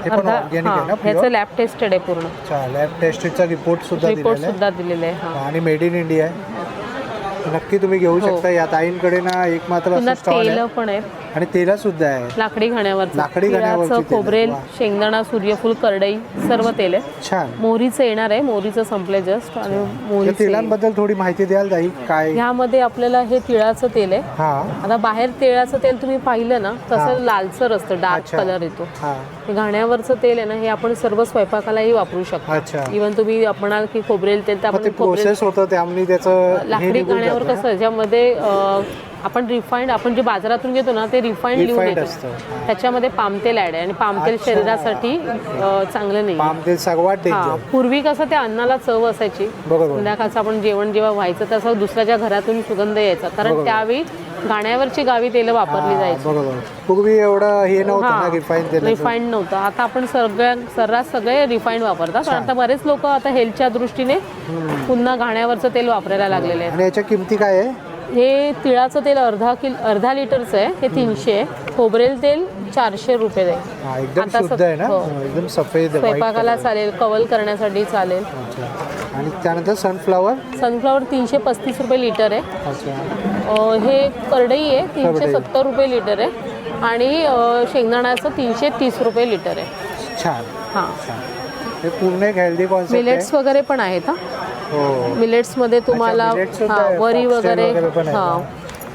Speaker 1: हे पण ऑर्गॅनिक आहे ना?
Speaker 8: ह्याचं लॅब टेस्टेड आहे पूर्ण.
Speaker 1: अच्छा, लॅब टेस्टचा रिपोर्ट सुद्धा
Speaker 8: रिपोर्ट
Speaker 1: दिलेला
Speaker 8: सुद्धा दिलेले आहे.
Speaker 1: आहे आणि मेड इन इंडिया आहे. नक्की तुम्ही घेऊ शकता. या ताईंकडे ना एक मात्र
Speaker 8: पुन्हा
Speaker 1: असं स्टॉल
Speaker 8: तेल
Speaker 1: आहे
Speaker 8: पण आहे.
Speaker 1: आणि तेला सुद्धा आहे.
Speaker 8: लाकडी घाण्यावरचं,
Speaker 1: लाकडी घाण्यावरची
Speaker 8: तिळाचं,
Speaker 1: तेल.
Speaker 8: खोबरेल,
Speaker 1: वा.
Speaker 8: शेंगदाणा, सूर्यफूल, करडई सर्व तेल आहे.
Speaker 1: छान.
Speaker 8: मोहरीचं येणार आहे, मोहरीचं संपलंय जस्ट. आणि
Speaker 1: या
Speaker 8: मोहरीचं
Speaker 1: तेलांबद्दल थोडी माहिती द्याल ताई? काय
Speaker 8: ह्यामध्ये आपल्याला हे तिळाचं तेल आहे.
Speaker 1: हा.
Speaker 8: आता बाहेर तिळाचं तेल तुम्ही पाहिलं ना तसं लालसर असतं, डार्क
Speaker 1: अच्छा.
Speaker 8: कलर येतो.
Speaker 1: हा.
Speaker 8: हे घाण्यावरचं तेल आहे ना, हे आपण सर्व स्वयंपाकालाही वापरू शकतो.
Speaker 1: अच्छा.
Speaker 8: इव्हन तुम्ही म्हणाल की खोबरेल तेल तर
Speaker 1: मग ते
Speaker 8: आपण खोबरेल
Speaker 1: प्रोसेस होतं त्यामुळे त्याचं हे
Speaker 8: लाकडी
Speaker 1: निघून
Speaker 8: घाण्यावर
Speaker 1: जातं
Speaker 8: कसं ज्यामध्ये आपण रिफाईंड, आपण जे बाजारातून घेतो ना ते रिफाईंड लिहून
Speaker 1: Refined
Speaker 8: येतो.
Speaker 1: असतं.
Speaker 8: त्याच्यामध्ये पाम तेल ऍड आहे आणि पाम तेल
Speaker 1: अच्छा.
Speaker 8: शरीरासाठी चांगलं नाही.
Speaker 1: पाम तेल सर्वात
Speaker 8: हा,
Speaker 1: डेंजर.
Speaker 8: पूर्वी कसं त्या अन्नाला चव असायची.
Speaker 1: बरोबर.
Speaker 8: संध्याकाळचं आपण जेवण जेव्हा व्हायचं तसं दुसऱ्याच्या घरातून सुगंध यायचा, कारण
Speaker 1: बरोबर.
Speaker 8: त्यावेळी घाण्यावरची गावी तेल वापरली जायची.
Speaker 1: बरोबर. पूर्वी एवढं हे नव्हतं ना, रिफाईन तेल.
Speaker 8: रिफाईंड नव्हतं. आता आपण सर्रास सगळे रिफाईंड वापरतात. कारण आता बरेच लोक आता हेल्थच्या दृष्टीने पुन्हा घाण्यावरचं तेल वापरायला लागलेले आहेत.
Speaker 1: आणि याच्या किमती काय आहे?
Speaker 8: हे तिळाचं तेल अर्धा लिटरचं आहे, हे 300 आहे. खोबरेल तेल 400 रुपये आहे.
Speaker 1: हा, एकदम
Speaker 8: आता
Speaker 1: शुद्ध आहे ना,
Speaker 8: हो.
Speaker 1: एकदम सफेद आहे, white
Speaker 8: स्वयंपाकाला
Speaker 1: color.
Speaker 8: चालेल, कवल करण्यासाठी चालेल.
Speaker 1: अच्छा. आणि त्यानंतर सनफ्लावर.
Speaker 8: सनफ्लावर 335 रुपये लिटर आहे.
Speaker 1: अच्छा.
Speaker 8: हे करडई आहे 370 रुपये लिटर आहे. आणि शेंगदाण्याचं 330 रुपये लिटर आहे.
Speaker 1: छान.
Speaker 8: हां,
Speaker 1: हे पूर्ण एक हेल्दी कॉन्सेप्ट आहे.
Speaker 8: मिलेट्स वगैरे पण आहेत. हा,
Speaker 1: हो.
Speaker 8: मिलेट्समध्ये तुम्हाला
Speaker 1: अच्छा, millets सुद्धा
Speaker 8: हां,
Speaker 1: आहे,
Speaker 8: वरी
Speaker 1: foxtail
Speaker 8: वगैरे
Speaker 1: वगैरे पण आहे
Speaker 8: हां,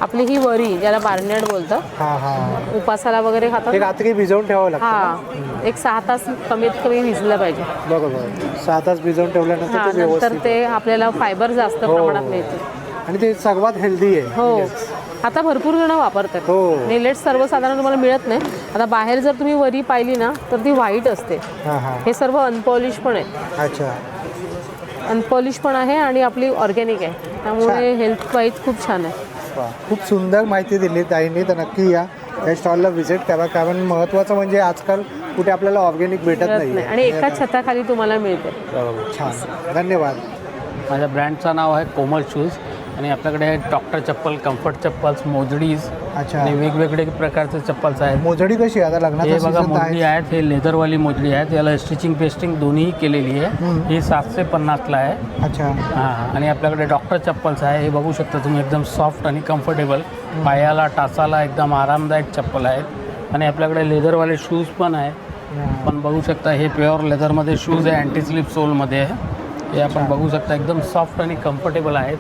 Speaker 8: आपली ही वरी ज्याला बार्नेट बोलतात,
Speaker 1: हा हा.
Speaker 8: उपासाला वगैरे खातात.
Speaker 1: ते रात्री भिजवून ठेवावं लागतं.
Speaker 8: हां, एक 6 तास कमीत कमी भिजलं पाहिजे.
Speaker 1: बरोबर. 6 तास भिजवून ठेवल्यानंतर
Speaker 8: हां,
Speaker 1: ते
Speaker 8: नंतर
Speaker 1: व्यवस्थित.
Speaker 8: ते आपल्याला फायबर जास्त
Speaker 1: हो.
Speaker 8: प्रमाणात मिळते.
Speaker 1: आणि ते सर्वात हेल्दी आहे.
Speaker 8: हो, आता भरपूर जण वापरतात.
Speaker 1: हो.
Speaker 8: मिलेट्स सर्वसाधारण तुम्हाला मिळत नाही. आता बाहेर जर तुम्ही वरी पाहिली ना तर ती व्हाईट असते.
Speaker 1: हा हा.
Speaker 8: हे सर्व अनपॉलिश पण आहे.
Speaker 1: अच्छा.
Speaker 8: अनपॉलिश पण आहे आणि आपली ऑर्गॅनिक आहे, त्यामुळे हेल्थ वाईज खूप छान आहे.
Speaker 1: वा, खूप सुंदर माहिती दिली ताईंनी. तर नक्की या त्या स्टॉलला व्हिजिट करा, कारण महत्त्वाचं म्हणजे आजकाल कुठे आपल्याला ऑर्गॅनिक भेटत नाही
Speaker 8: आणि एकाच छताखाली तुम्हाला मिळते.
Speaker 1: बरोबर. छान, धन्यवाद.
Speaker 2: माझ्या ब्रँडचं नाव आहे कोमल शूज आणि आपल्याकडे डॉक्टर चप्पल, कम्फर्ट चप्पल्स, मोजडीज
Speaker 1: अच्छा.
Speaker 2: आणि वेगवेगळे प्रकारचे चप्पल्स आहेत.
Speaker 1: मोजडी कशी आहे? आता लग्नाचा
Speaker 2: हे बघा
Speaker 1: season तर
Speaker 2: मोजडी
Speaker 1: आहे.
Speaker 2: आहेत, हे लेदरवाली मोजडी आहेत. याला स्टिचिंग पेस्टिंग दोन्ही केलेली आहे. ही 750ला आहे.
Speaker 1: अच्छा.
Speaker 2: हां, आणि आपल्याकडे डॉक्टर चप्पल्स आहे. हे बघू शकता तुम्ही, एकदम सॉफ्ट आणि कम्फर्टेबल, पायाला टाचाला एकदम आरामदायक चप्पल आहेत. आणि आपल्याकडे लेदरवाले शूज पण आहेत. पण बघू शकता हे प्युअर लेदरमध्ये शूज आहे, अँटी स्लिप सोलमध्ये आहे. हे आपण बघू शकता एकदम सॉफ्ट आणि कम्फर्टेबल आहेत.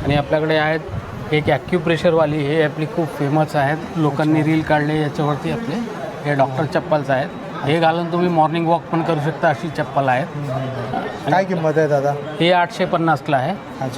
Speaker 2: आणि आपल्याकडे आहेत एक ॲक्युप्रेशरवाली, हे आपली खूप फेमस आहेत. लोकांनी रील काढले याच्यावरती. आपले हे डॉक्टर चप्पल्स आहेत. हे घालून तुम्ही मॉर्निंग वॉक पण करू शकता, अशी चप्पल आहेत.
Speaker 1: काय किंमत आहे दादा?
Speaker 2: हे 850ला आहे.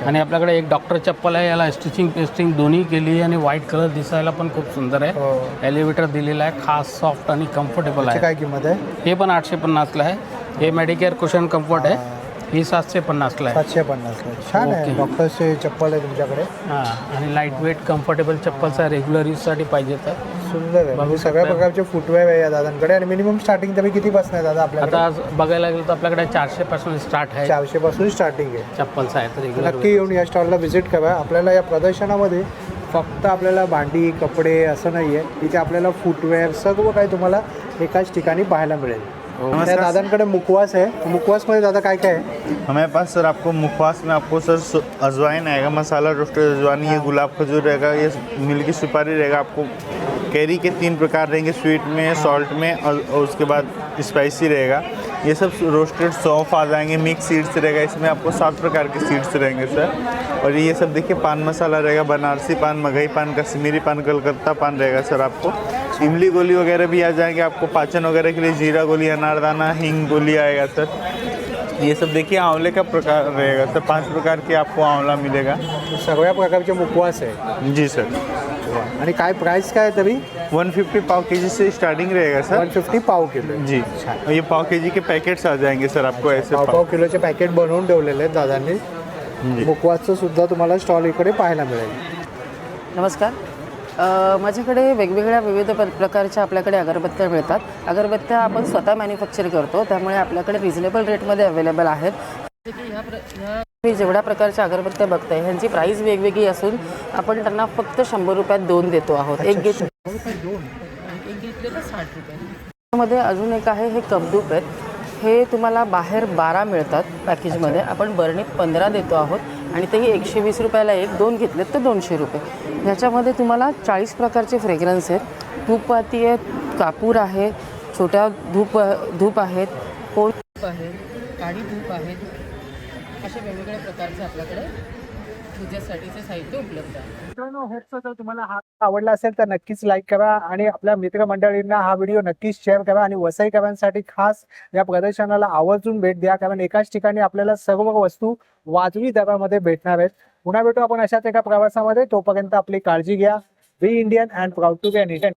Speaker 2: आणि आपल्याकडे एक डॉक्टर चप्पल आहे, याला स्टिचिंग पेस्टिंग दोन्ही केली आहे आणि व्हाईट कलर दिसायला पण खूप सुंदर आहे. एलिव्हेटर दिलेला आहे, खास सॉफ्ट आणि कम्फर्टेबल आहे.
Speaker 1: काय किंमत आहे?
Speaker 2: हे पण 850ला आहे. हे मेडिकेअर कुशन कम्फर्ट आहे. ही 750ला आहे.
Speaker 1: 750ला. छान आहे. डॉक्टरचे चप्पल आहे तुमच्याकडे.
Speaker 2: हां, आणि लाईट वेट कम्फर्टेबल चप्पल्स आहे, रेग्युलर यूजसाठी पाहिजे तर.
Speaker 1: सुंदर आहे. म्हणजे सगळ्या प्रकारचे फुटवेअर आहे या दादांकडे. आणि मिनिमम स्टार्टिंग तरी कितीपासून आहे दादा आपल्याकडे?
Speaker 2: आता बघायला गेलं तर आपल्याकडे 400 पासून स्टार्ट आहे.
Speaker 1: 400 पासून स्टार्टिंग आहे.
Speaker 2: चप्पल्स आहेत रेग्युलर.
Speaker 1: नक्की येऊन या स्टॉलला व्हिजिट करा. आपल्याला या प्रदर्शनामध्ये फक्त आपल्याला भांडी, कपडे असं नाही आहे, इथे आपल्याला फुटवेअर सर्व काही तुम्हाला एकाच ठिकाणी पाहायला मिळेल. त्या दादांकडे मुखवास आहे. मुखवासमध्ये दादा काय काय है?
Speaker 22: हमारे पास सर आपको मुखवास में आपको सर अजवाइन आएगा, मसाला रोस्टेड अजवाइन, ये गुलाब खजूर रहेगा, ये मिल्की सुपारी रहेगा। आपको कैरी के 3 प्रकार रहेंगे, स्वीट में, सॉल्ट में और उसके बाद स्पाइसी रहेगा। ये सब रोस्टेड सौंफ आ जाएंगे, मिक्स सीड्स रहेगा, इसमें आपको 7 प्रकार के सीड्स रहेंगे सर। और ये सब देखिए पान मसाला रहेगा, बनारसी पान, मगही पान, कश्मीरी पान, कलकत्ता पान रहेगा सर। आपको इमली गोली वगैरह भी आ जाएंगे। आपको पाचन वगैरह के लिए जीरा गोली, अनारदाना, हींग गोली आएगा सर। ये सब देखिए आंवले का प्रकार रहेगा सर, 5 प्रकार के आपको आंवला मिलेगा।
Speaker 1: सगळ्या प्रकारचे मुखवास आहे?
Speaker 22: जी सर।
Speaker 1: आणि काय प्राइस काय तरी?
Speaker 22: 150 पाव केजी से स्टार्टिंग रहेगा सर।
Speaker 1: 150 पाव किलो?
Speaker 22: जी। ये पाव केजी के पैकेट्स आ जाएंगे सर आपको ऐसे।
Speaker 1: पाव किलोचे पॅकेट बनवून ठेवलेले आहेत दादांनी. मुखवासचं सुद्धा तुम्हाला स्टॉल इकडे पाहायला मिळेल.
Speaker 3: नमस्कार. माझ्याकडे वेगवेगळ्या विविध प्रकारच्या आपल्याकडे अगरबत्त्या मिळतात. अगरबत्त्या आपण स्वतः मॅन्युफॅक्चर करतो, त्यामुळे आपल्याकडे रिजनेबल रेटमध्ये अवेलेबल आहेत. तुम्ही जेवढ्या प्रकारच्या अगरबत्त्या बघताय ह्यांची प्राइस वेगवेगळी असून आपण त्यांना फक्त 100 रुपयात 2 देतो आहोत. एक घेतलं एक घेतले तर 60 रुपये. त्यामध्ये अजून एक आहे, हे कपधूप आहेत. हे तुम्हाला बाहेर 12 मिळतात पॅकेजमध्ये, आपण बरणीत 15 देतो आहोत आणि तेही 120 रुपयाला एक. 2 घेतलेत तर 200 रुपये. ह्याच्यामध्ये तुम्हाला 40 प्रकारचे फ्रेग्रन्स आहेत. धूपवाती आहेत, कापूर आहे, छोट्या धूप आहेत, कोण धूप आहेत, काळी धूप आहेत. अशा वेगवेगळ्या प्रकारचे आपल्याकडे पूजेसाठीचे साहित्य उपलब्ध आहे.
Speaker 1: मित्रांनो, होप जर तुम्हाला हा आवडला असेल तर नक्कीच लाईक करा आणि आपल्या मित्रमंडळींना हा व्हिडिओ नक्कीच शेअर करा आणि वसईकरांसाठी खास या प्रदर्शनाला आवर्जून भेट द्या, कारण एकाच ठिकाणी आपल्याला सर्व वस्तू वाजवी दरामध्ये भेटणार आहेत. पुन्हा भेटू आपण अशाच एका प्रवासामध्ये. तोपर्यंत आपली काळजी घ्या. Be Indian and proud to be an Indian.